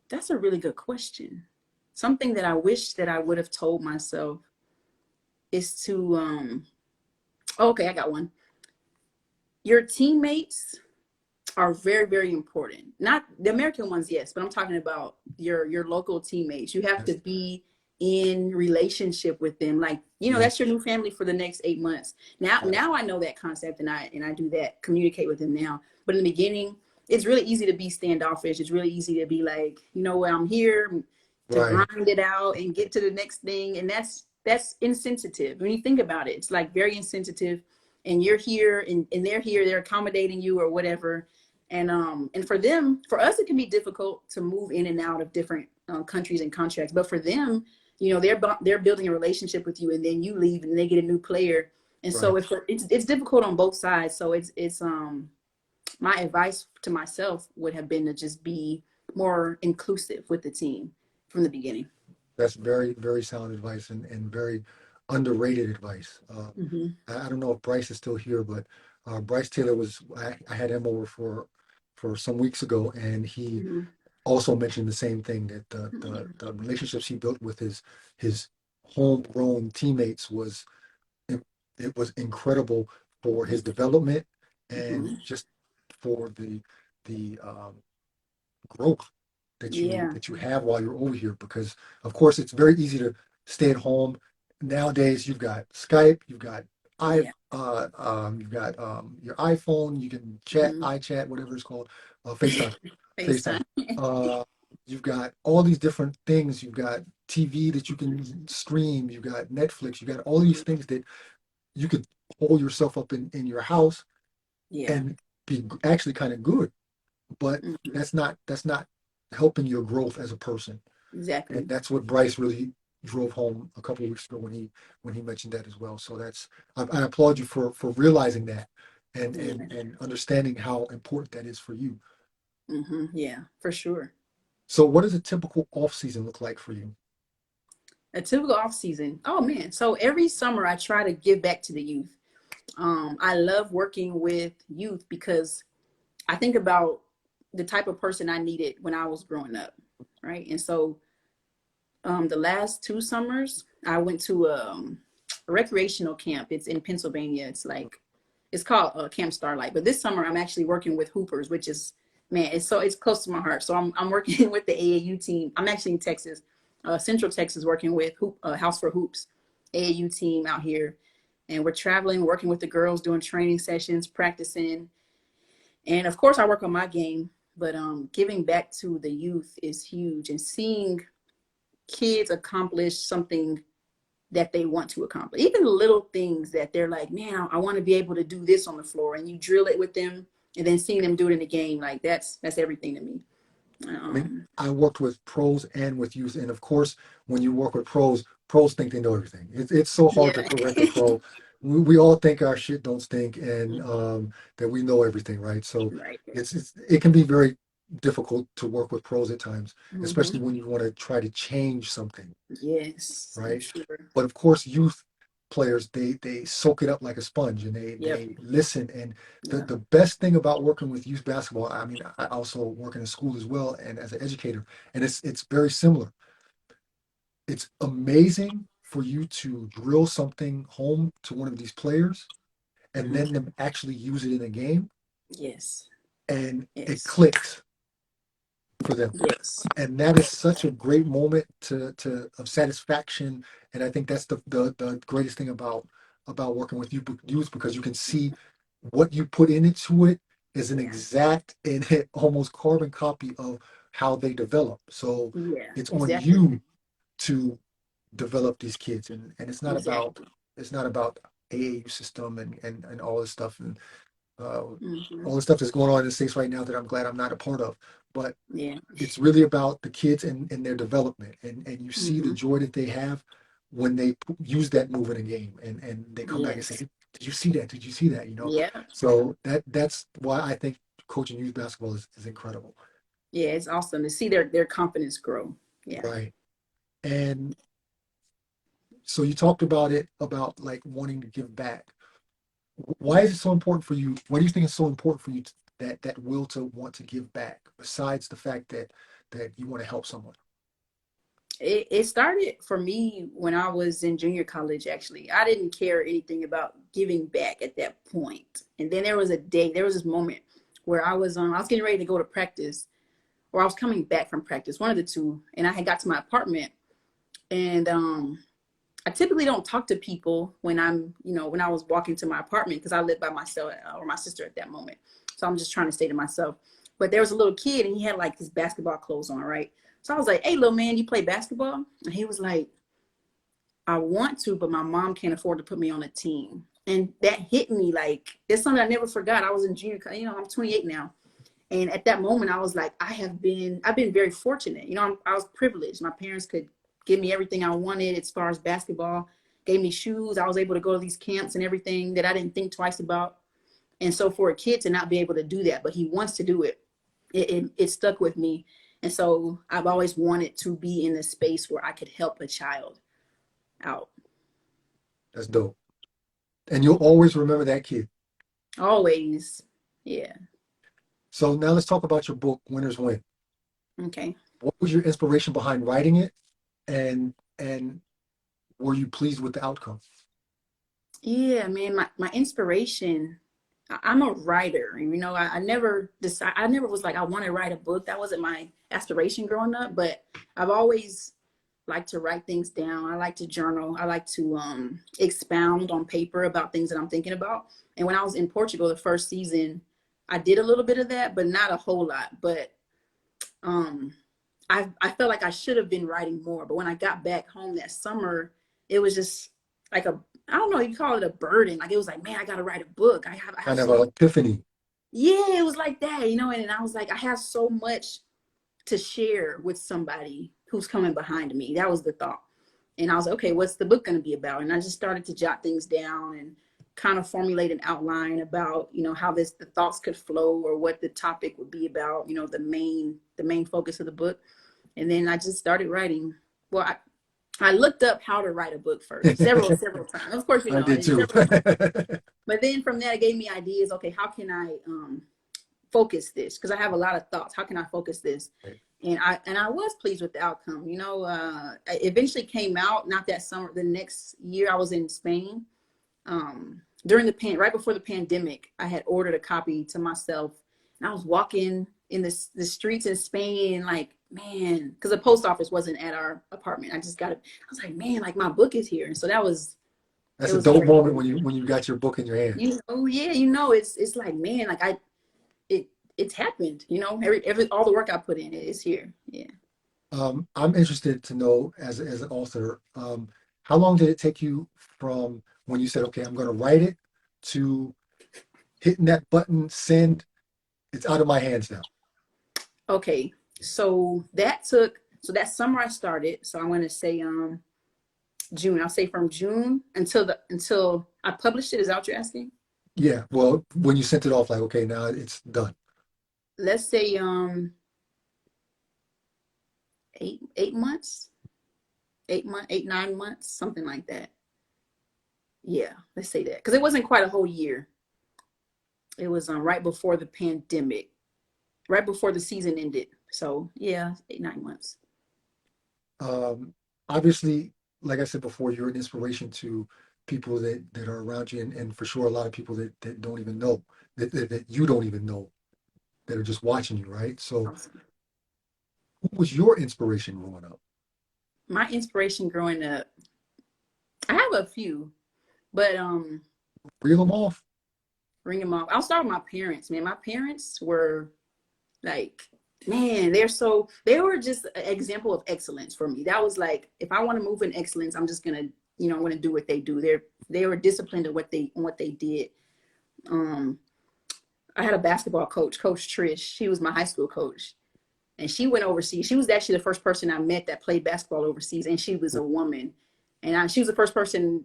that's a really good question. Something that I wish that I would have told myself is to okay, I got one. Your teammates are very, very important. Not the American ones, yes, but I'm talking about your local teammates. You have to Yes. be in relationship with them. Like, you know, Yes. that's your new family for the next 8 months. Now I know that concept, and I do that, communicate with them now. But in the beginning, it's really easy to be standoffish. It's really easy to be like, you know what, I'm here to Right. grind it out and get to the next thing. And that's insensitive. When you think about it, it's like very insensitive. And you're here and they're here, they're accommodating you or whatever. And for them, for us, it can be difficult to move in and out of different countries and contracts. But for them, you know, they're building a relationship with you, and then you leave and they get a new player. And so Right. it's difficult on both sides. So it's my advice to myself would have been to just be more inclusive with the team from the beginning. That's very, very sound advice and very underrated advice. Mm-hmm. I don't know if Bryce is still here, but Bryce Taylor I had him over for some weeks ago, and he Mm-hmm. also mentioned the same thing that the relationships he built with his homegrown teammates it, it was incredible for his development and Mm-hmm. just for the growth Yeah. that you have while you're over here, because of course it's very easy to stay at home. Nowadays you've got Skype, Yeah. you've got your iPhone, you can chat, Mm-hmm. iChat, whatever it's called, FaceTime, FaceTime. FaceTime. Uh, you've got all these different things. You've got TV that you can stream. You've got Netflix. You've got all these things that you could hold yourself up in your house Yeah. and be actually kind of good, but Mm-hmm. that's not helping your growth as a person. And Exactly. that's what Bryce really drove home a couple of weeks ago when he mentioned that as well. So I applaud you for realizing that Yeah. and understanding how important that is for you. Mm-hmm. Yeah, for sure. So what does a typical off season look like for you? A typical off season. Oh man. So every summer I try to give back to the youth. I love working with youth because I think about the type of person I needed when I was growing up, right? And so the last 2 summers, I went to a recreational camp. It's in Pennsylvania. It's called Camp Starlight. But this summer, I'm actually working with Hoopers, which is, man, it's close to my heart. So I'm working with the AAU team. I'm actually in Texas, Central Texas, working with House for Hoops, AAU team out here, and we're traveling, working with the girls, doing training sessions, practicing, and of course, I work on my game. But giving back to the youth is huge, and seeing kids accomplish something that they want to accomplish. Even the little things that they're like, man, I want to be able to do this on the floor, and you drill it with them, and then seeing them do it in the game, like that's everything to me. I mean, Um, I worked with pros and with youth, and of course, when you work with pros, pros think they know everything. It's so hard to yeah, correct a pro. We all think our shit don't stink and that we know everything, right? So right. it can be very difficult to work with pros at times, Mm-hmm. especially when you want to try to change something, Yes, I'm right? sure. But of course, youth players they soak it up like a sponge and Yep. they listen. And Yeah. the best thing about working with youth basketball, I mean, I also work in a school as well and as an educator, and it's very similar. It's amazing for you to drill something home to one of these players and Mm-hmm. then them actually use it in a game Yes. and it Yes. clicks for them. Yes. And that is such a great moment to of satisfaction. And I think that's the greatest thing about working with youth, because you can see what you put into it is an Yeah. exact and almost carbon copy of how they develop. So Yeah. it's on Exactly. you to develop these kids, and Exactly. it's not about AAU system and all this stuff and uh, Mm-hmm. all the stuff that's going on in the States right now that I'm glad I'm not a part of. But Yeah. it's really about the kids and their development, and you see the Mm-hmm. joy that they have when they use that move in a game, and they come back and say, Yes. "Did you see that? Did you see that?" Yeah. So that's why I think coaching youth basketball is incredible, Yeah. It's awesome to see their confidence grow. Yeah. right? And so you talked about it about like wanting to give back. Why is it so important for you? Why do you think it's so important for you that will to want to give back, besides the fact that you want to help someone? It started for me when I was in junior college, actually. I didn't care anything about giving back at that point. And then there was this moment where I was getting ready to go to practice, or I was coming back from practice, one of the two, and I had got to my apartment, and I typically don't talk to people when when I was walking to my apartment, because I lived by myself, or my sister at that moment. So I'm just trying to stay to myself. But there was a little kid, and he had like his basketball clothes on, right? So I was like, "Hey, little man, you play basketball?" And he was like, "I want to, but my mom can't afford to put me on a team." And that hit me like, it's something I never forgot. I was in junior, I'm 28 now. And at that moment, I was like, I've been very fortunate. I was privileged. My parents could give me everything I wanted as far as basketball, gave me shoes. I was able to go to these camps and everything that I didn't think twice about. And so for a kid to not be able to do that, but he wants to do it, it stuck with me. And so I've always wanted to be in a space where I could help a child out. That's dope. And you'll always remember that kid. Always. Yeah. So now let's talk about your book, Winners Win. Okay. What was your inspiration behind writing it? And were you pleased with the outcome? Yeah, man, my inspiration, I'm a writer. I never decided, I never was like, I want to write a book. That wasn't my aspiration growing up, but I've always liked to write things down. I like to journal. I like to expound on paper about things that I'm thinking about. And when I was in Portugal the first season, I did a little bit of that, but not a whole lot. But I felt like I should have been writing more. But when I got back home that summer, it was just like I don't know, you call it a burden. Like, it was like, man, I got to write a book. I have Kind of an so, epiphany. yeah, it was like that, and I was like, I have so much to share with somebody who's coming behind me. That was the thought. And I was like, okay, what's the book going to be about? And I just started to jot things down and kind of formulate an outline about, how the thoughts could flow, or what the topic would be about, the main focus of the book. And then I just started writing. Well, I looked up how to write a book first, several times. Of course, I I did did too. several times. But then from that, it gave me ideas. Okay, how can I focus this? Because I have a lot of thoughts. How can I focus this? And I was pleased with the outcome. It eventually came out, not that summer, the next year I was in Spain. During right before the pandemic, I had ordered a copy to myself, and I was walking in the streets in Spain, like, man, because the post office wasn't at our apartment. I just got it. I was like, man, like, my book is here. And so That's it a was dope great. moment when you got your book in your hand. Yeah, it's like, man, like, it's happened, every all the work I put in it is here. Yeah. I'm interested to know, as an author, how long did it take you from when you said, okay, I'm going to write it, to hitting that button, send, it's out of my hands now? Okay. So that summer I started. So I'm going to say June. I'll say from June until I published it. Is that what you're asking? Yeah, well, when you sent it off, like, okay, now it's done. Let's say 8 months, 9 months, something like that. Yeah, let's say that, because it wasn't quite a whole year. It was right before the pandemic, right before the season ended. So yeah, 8, 9 months. Um, Obviously, like I said before, you're an inspiration to people that are around you, and for sure, a lot of people that don't even know, that you don't even know, that are just watching you, right? So, Awesome. who was your inspiration growing up? My inspiration growing up, I have a few, but Reel them off. ring them off. I'll start with my parents. Man, my parents were like, man, they were just an example of excellence for me. That was like, if I want to move in excellence, I'm just gonna, I'm gonna do what they do. They were disciplined in what they did. I had a basketball coach, Coach Trish. She was my high school coach, and she went overseas. She was actually the first person I met that played basketball overseas, and she was a woman. And she was the first person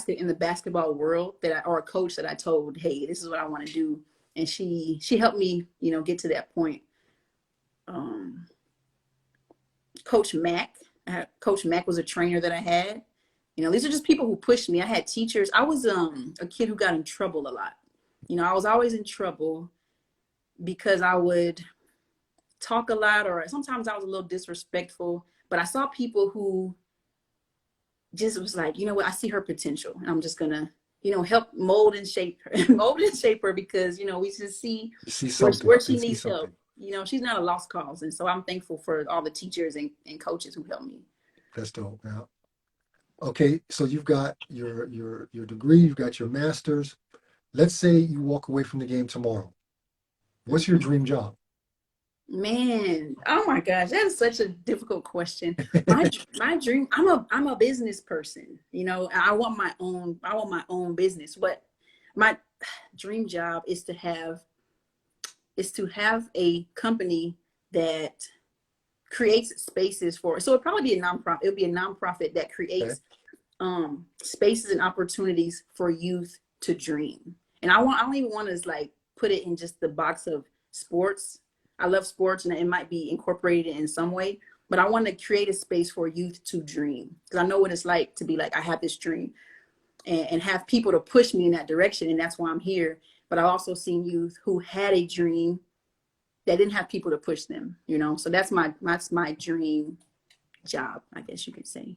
in the basketball world or a coach that I told, hey, this is what I want to do. And she helped me, get to that point. Coach Mack. Coach Mack was a trainer that I had. These are just people who pushed me. I had teachers. I was a kid who got in trouble a lot. I was always in trouble because I would talk a lot, or sometimes I was a little disrespectful. But I saw people who just was like, you know what, I see her potential, and I'm just gonna, help mold and shape her, mold and shape her, because, we just see You see where, something. where she You see needs something. help. She's not a lost cause. And so I'm thankful for all the teachers and coaches who helped me. That's dope. Now, okay, so you've got your degree, you've got your master's. Let's say you walk away from the game tomorrow. What's your Mhm. dream job? Man, oh my gosh, that is such a difficult question. My dream, I'm a business person. I want my own business. But my dream job is to have a company that creates spaces for, so it'd probably be a nonprofit. It would be a nonprofit that Okay. creates spaces and opportunities for youth to dream. And I don't even want to like put it in just the box of sports. I love sports, and it might be incorporated in some way, but I want to create a space for youth to dream, because I know what it's like to be like, I have this dream, and have people to push me in that direction. And that's why I'm here. But I've also seen youth who had a dream that didn't have people to push them, so that's my dream job, I guess you could say.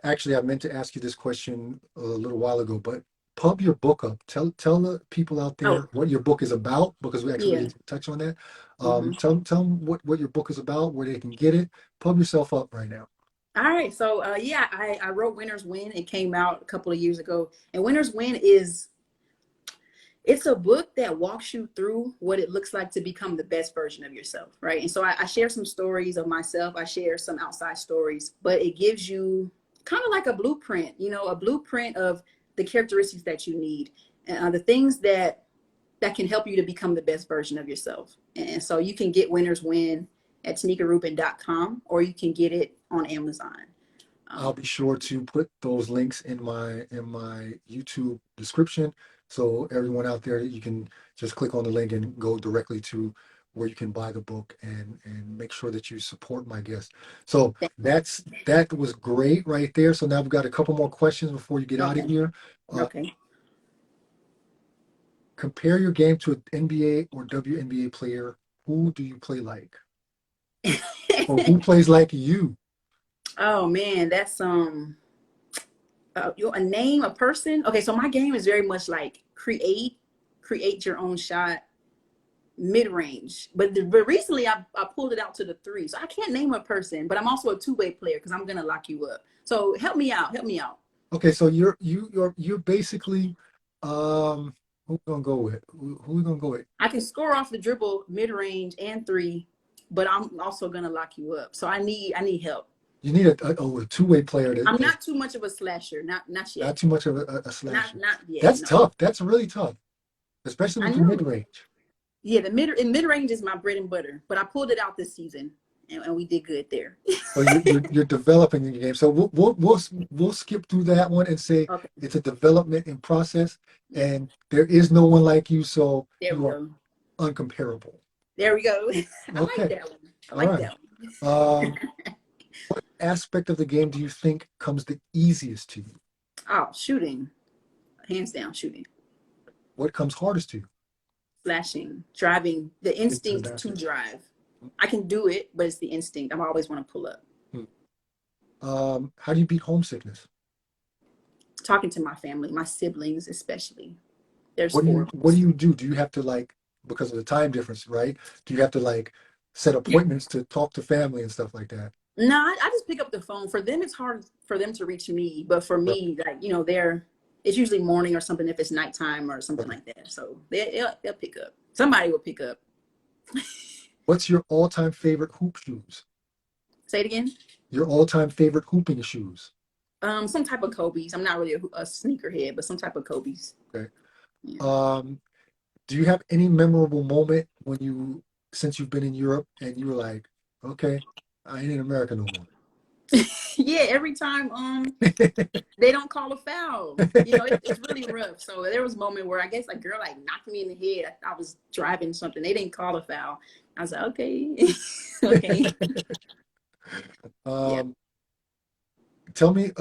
Actually, I meant to ask you this question a little while ago, but pub your book up. Tell the people out Oh, there what your book is about, because we actually yeah. didn't touch on that. Hmm. Tell them what your book is about, where they can get it. Pub yourself up right now. All right. So, yeah, I wrote Winners Win. It came out a couple of years ago. And Winners Win it's a book that walks you through what it looks like to become the best version of yourself. Right. And so I share some stories of myself. I share some outside stories, but it gives you kind of like a blueprint, a blueprint of the characteristics that you need, the things that can help you to become the best version of yourself. And so you can get Winners Win at tanekarubin.com, or you can get it on Amazon. I'll Um, be sure to put those links in my YouTube description, so everyone out there, you can just click on the link and go directly to where you can buy the book, and make sure that you support my guest. So that was great right there. So now we've got a couple more questions before you get out of okay. here. Uh, Okay. Compare your game to an NBA or WNBA player. Who do you play like? Or who plays like you? Oh man, that's a name, a person. Okay, so my game is very much like create your own shot, mid range. But recently I pulled it out to the three, so I can't name a person. But I'm also a two-way player, because I'm gonna lock you up. So help me out. Help me out. Okay, so you're basically who we gonna go with? Who we gonna go with? I can score off the dribble, mid range, and three, but I'm also gonna lock you up. So I need help. You need a two-way player I'm that's not too much of a slasher, not not yet, too much of a not slasher. not yet. That's No, tough. That's really tough, especially I with the know. mid-range. Yeah, the mid range is my bread and butter, but I pulled it out this season, and we did good there. So you're developing your game. So we'll skip through that one and say Okay, it's a development in process, and there is no one like you, so there we you are go. uncomparable. There we go. I like Okay, that one. I all like right. that Um, one. what aspect of the game do you think comes the easiest to you? Oh, shooting, hands down, shooting, What comes hardest to you? slashing, driving, the Get to the instinct to basket. drive. I can do it, but it's the instinct. I always want to pull up. Hmm. How do you beat homesickness? Talking to my family, my siblings especially. There's four of What do us. you do? Do you have to like, because of the time difference, right? Do you have to like set appointments to talk to family and stuff like that? No, I just pick up the phone. For them, it's hard for them to reach me, but for Right, me, like, it's usually morning or something if it's nighttime or something right. like that. So they'll pick up. Somebody will pick up. What's your all-time favorite hoop shoes? Say it again. Your all-time favorite hooping shoes? Some type of Kobe's. I'm not really a sneakerhead, but some type of Kobe's. Okay. Yeah. Um, do you have any memorable moment since you've been in Europe and you were like, okay, I ain't in America no more? Yeah. Every time they don't call a foul. It's really rough. So there was a moment where I guess a girl like knocked me in the head. I was driving something. They didn't call a foul. I was like, okay, okay, yeah. Um, Tell me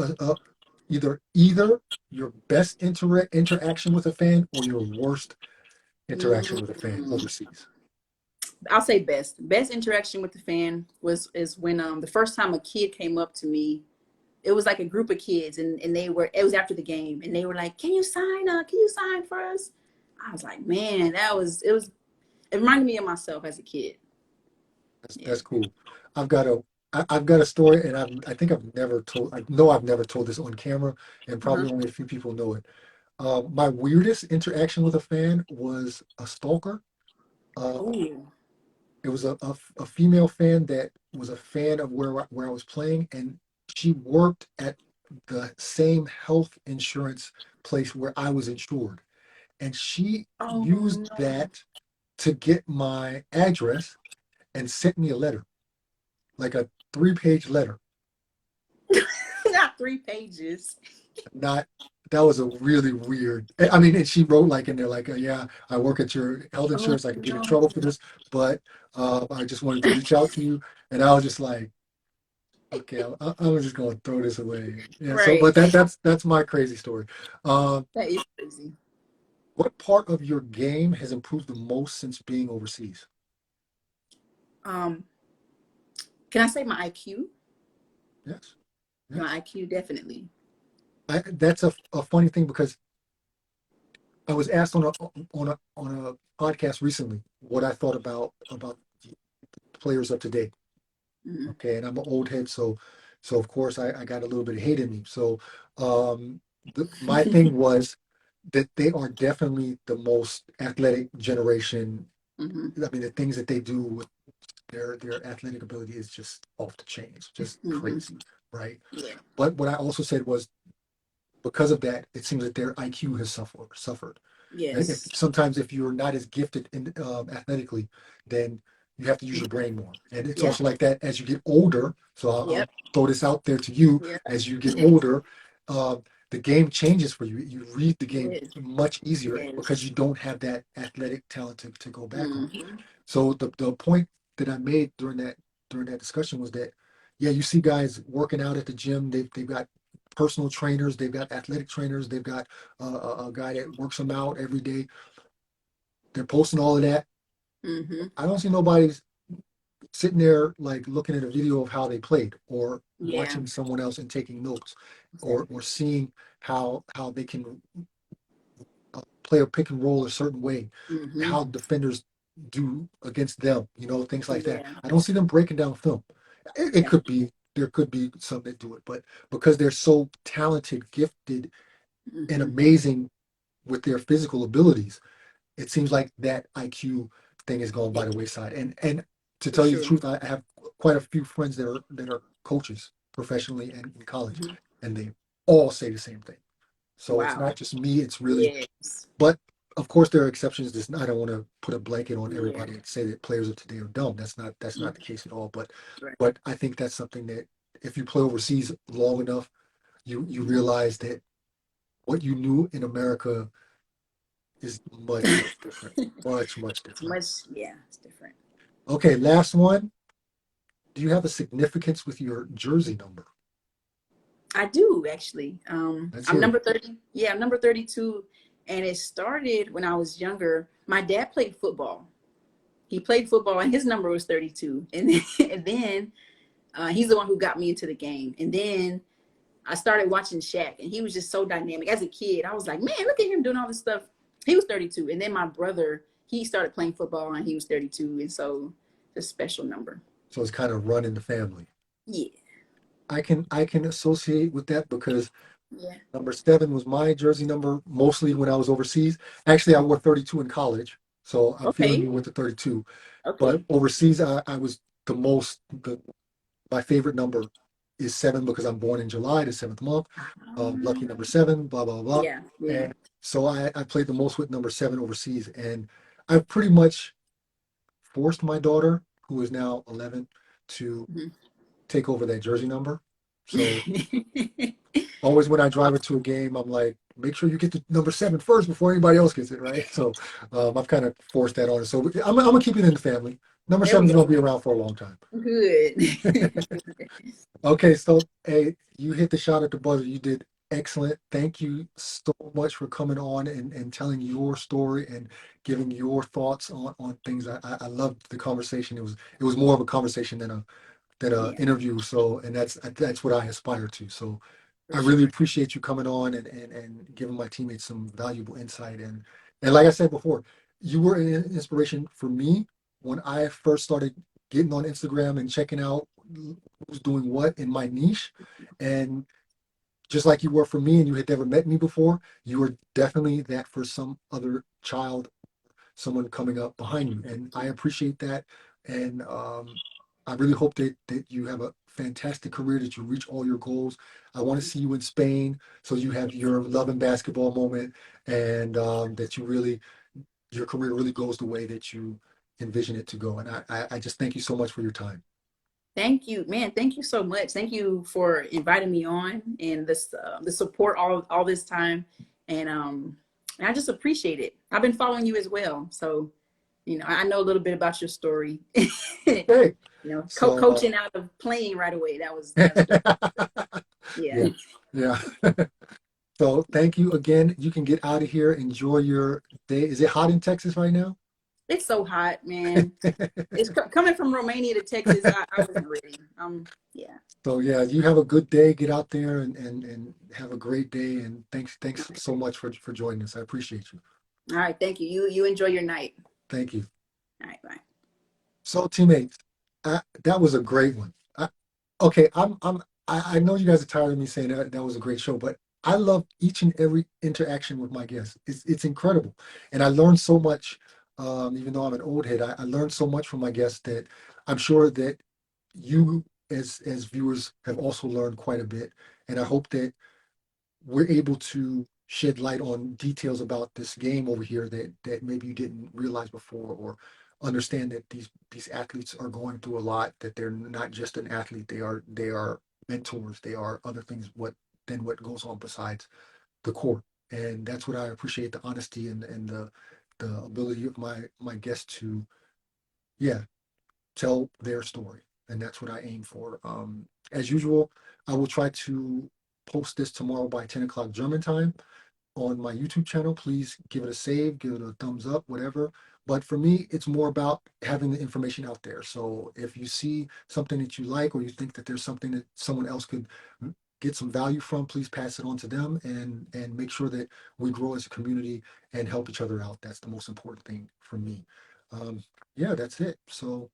either your best interaction with a fan or your worst interaction with a fan Mm. overseas. I'll say best interaction with the fan is when the first time a kid came up to me it was like a group of kids, and it was after the game, and they were like, "Can you sign up? Can you sign for us?" I was like, "Man, it reminded me of myself as a kid." Yeah. That's cool. I've got a I've got a story, and I think I've never told. I know I've never told this on camera, and Uh-huh. probably only a few people know it. My weirdest interaction with a fan was a stalker. Uh, Oh. it was a female fan that was a fan of where I was playing, and she worked at the same health insurance place where I was insured, and she Oh used no. that to get my address and sent me a letter, like a 3-page letter. Not 3 pages. Not That was a really weird. I mean, and she wrote like in there, like, yeah, I work at your health Oh insurance. I can get in no. trouble for this, but I just wanted to reach out to you. And I was just like, okay, I'm just going to throw this away. Yeah. So, Right. but that's my crazy story. Um, That is crazy. what part of your game has improved the most since being overseas? Um, can I say my IQ? Yes, My yes. IQ definitely. That's a funny thing because I was asked on a podcast recently what I thought about the players of today. Mm-hmm. Okay, and I'm an old head, so of course I got a little bit of hate in me. So um, my thing was that they are definitely the most athletic generation. Mm-hmm. I mean, the things that they do with their athletic ability is just off the chain. It's just Mm-hmm. crazy, right? Yeah. But what I also said was because of that, it seems that their IQ has suffered. If Yes. sometimes if you're not as gifted athletically, then you have to use your Okay. brain more. And it's Yeah. also like that as you get older. So I'll Yep. throw this out there to you. Yeah. As you get older, uh, the game changes for you. You read the game Yes. much easier because you Yes. don't have that athletic talent to go back on. Mm-hmm. So the point that I made during that discussion was that yeah, you see guys working out at the gym. They've got personal trainers, they've got athletic trainers, they've got a guy that works them out every day. They're posting all of that. Mm-hmm. I don't see nobody sitting there like looking at a video of how they played or Yeah. watching someone else and taking notes or Exactly. seeing how they can play a pick and roll a certain way, Mm-hmm. how defenders do against them, things like that. Yeah. I don't see them breaking down film. It Yeah. could be there could be some that do it, but because they're so talented, gifted, and Mm-hmm. amazing with their physical abilities, it seems like that IQ thing is going Yeah. by the wayside. And to For tell you the sure. truth, I have quite a few friends that are coaches professionally and in college, Mm-hmm. and they all say the same thing. So it's Wow. not just me; it's really, Yes. but of course there are exceptions. I don't want to put a blanket on Yeah. everybody and say that players of today are dumb. That's not the Mm-hmm. case at all. But Right. but I think that's something that if you play overseas long enough, you Mm-hmm. realize that what you knew in America is much, much different. Much, much It's different. much. Yeah. It's different. Okay, last one. Do you have a significance with your jersey number? I do actually. Let's I'm hear it. number 30. Yeah, I'm number 32. And it started when I was younger. My dad played football. He played football and his number was 32. And then he's the one who got me into the game. And then I started watching Shaq and he was just so dynamic. As a kid, I was like, man, look at him doing all this stuff. He was 32. And then my brother, he started playing football and he was 32. And so it's a special number. So it's kind of run in the family. Yeah. I can associate with that because Yeah. number 7 was my jersey number mostly when I was overseas. Actually, I wore 32 in college, so I'm feeling Okay. you with the 32. But Okay. overseas, I was the most. My favorite number is 7 because I'm born in July, the seventh month. Lucky number 7. Blah blah blah. Yeah. Yeah. And so I played the most with number 7 overseas, and I've pretty much forced my daughter, who is now 11, to take over that jersey number. So always when I drive her to a game, I'm like, make sure you get the number 7 first before anybody else gets it, right? So I've kind of forced that on her. So I'm gonna keep it in the family. Number There we 7 is gonna go. be around for a long time. Good. Okay, so hey, you hit the shot at the buzzer. You did excellent. Thank you so much for coming on and telling your story and giving your thoughts on things. I loved the conversation. It was more of a conversation than a Yeah, interview. So, and that's what I aspire to. So, for I really sure. appreciate you coming on and giving my teammates some valuable insight. And like I said before, you were an inspiration for me when I first started getting on Instagram and checking out who's doing what in my niche. And just like you were for me, and you had never met me before, you were definitely that for some other child, someone coming up behind you. And I appreciate that. And I really hope that you have a fantastic career, that you reach all your goals. I want to see you in Spain so you have your love and basketball moment, and that your career really goes the way that you envision it to go. And I just thank you so much for your time. Thank you, man. Thank you so much. Thank you for inviting me on and this the support all this time, and I just appreciate it. I've been following you as well, so I know a little bit about your story. Okay. So, Coaching out of playing right away. That's dope. Yeah. yeah, yeah. So thank you again. You can get out of here. Enjoy your day. Is it hot in Texas right now? It's so hot, man. It's coming from Romania to Texas. I wasn't ready. Yeah. So yeah, you have a good day. Get out there and have a great day. And thanks so much for joining us. I appreciate you. All right. Thank you. You enjoy your night. Thank you. All right. Bye. So teammates, that was a great one. Okay, I know you guys are tired of me saying that was a great show, but I love each and every interaction with my guests. It's incredible, and I learned so much. Even though I'm an old head, I learned so much from my guests that I'm sure that you as viewers have also learned quite a bit. And I hope that we're able to shed light on details about this game over here that maybe you didn't realize before, or understand that these athletes are going through a lot, that they're not just an athlete, they are mentors, they are other things what goes on besides the court. And that's what I appreciate, the honesty and the ability of my guests to, yeah, tell their story. And that's what I aim for. As usual, I will try to post this tomorrow by 10 o'clock German time on my YouTube channel. Please give it a save, give it a thumbs up, whatever. But for me, it's more about having the information out there. So if you see something that you like, or you think that there's something that someone else could get some value from, please pass it on to them, and make sure that we grow as a community and help each other out. That's the most important thing for me. Um, yeah, that's it. So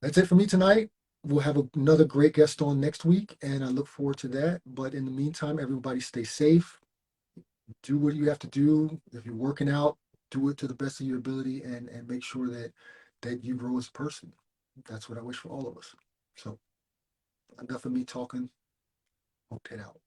that's it for me tonight. We'll have another great guest on next week, and I look forward to that. But in the meantime, everybody stay safe, do what you have to do. If you're working out, do it to the best of your ability, and make sure that you grow as a person. That's what I wish for all of us. So enough of me talking. Hope that out.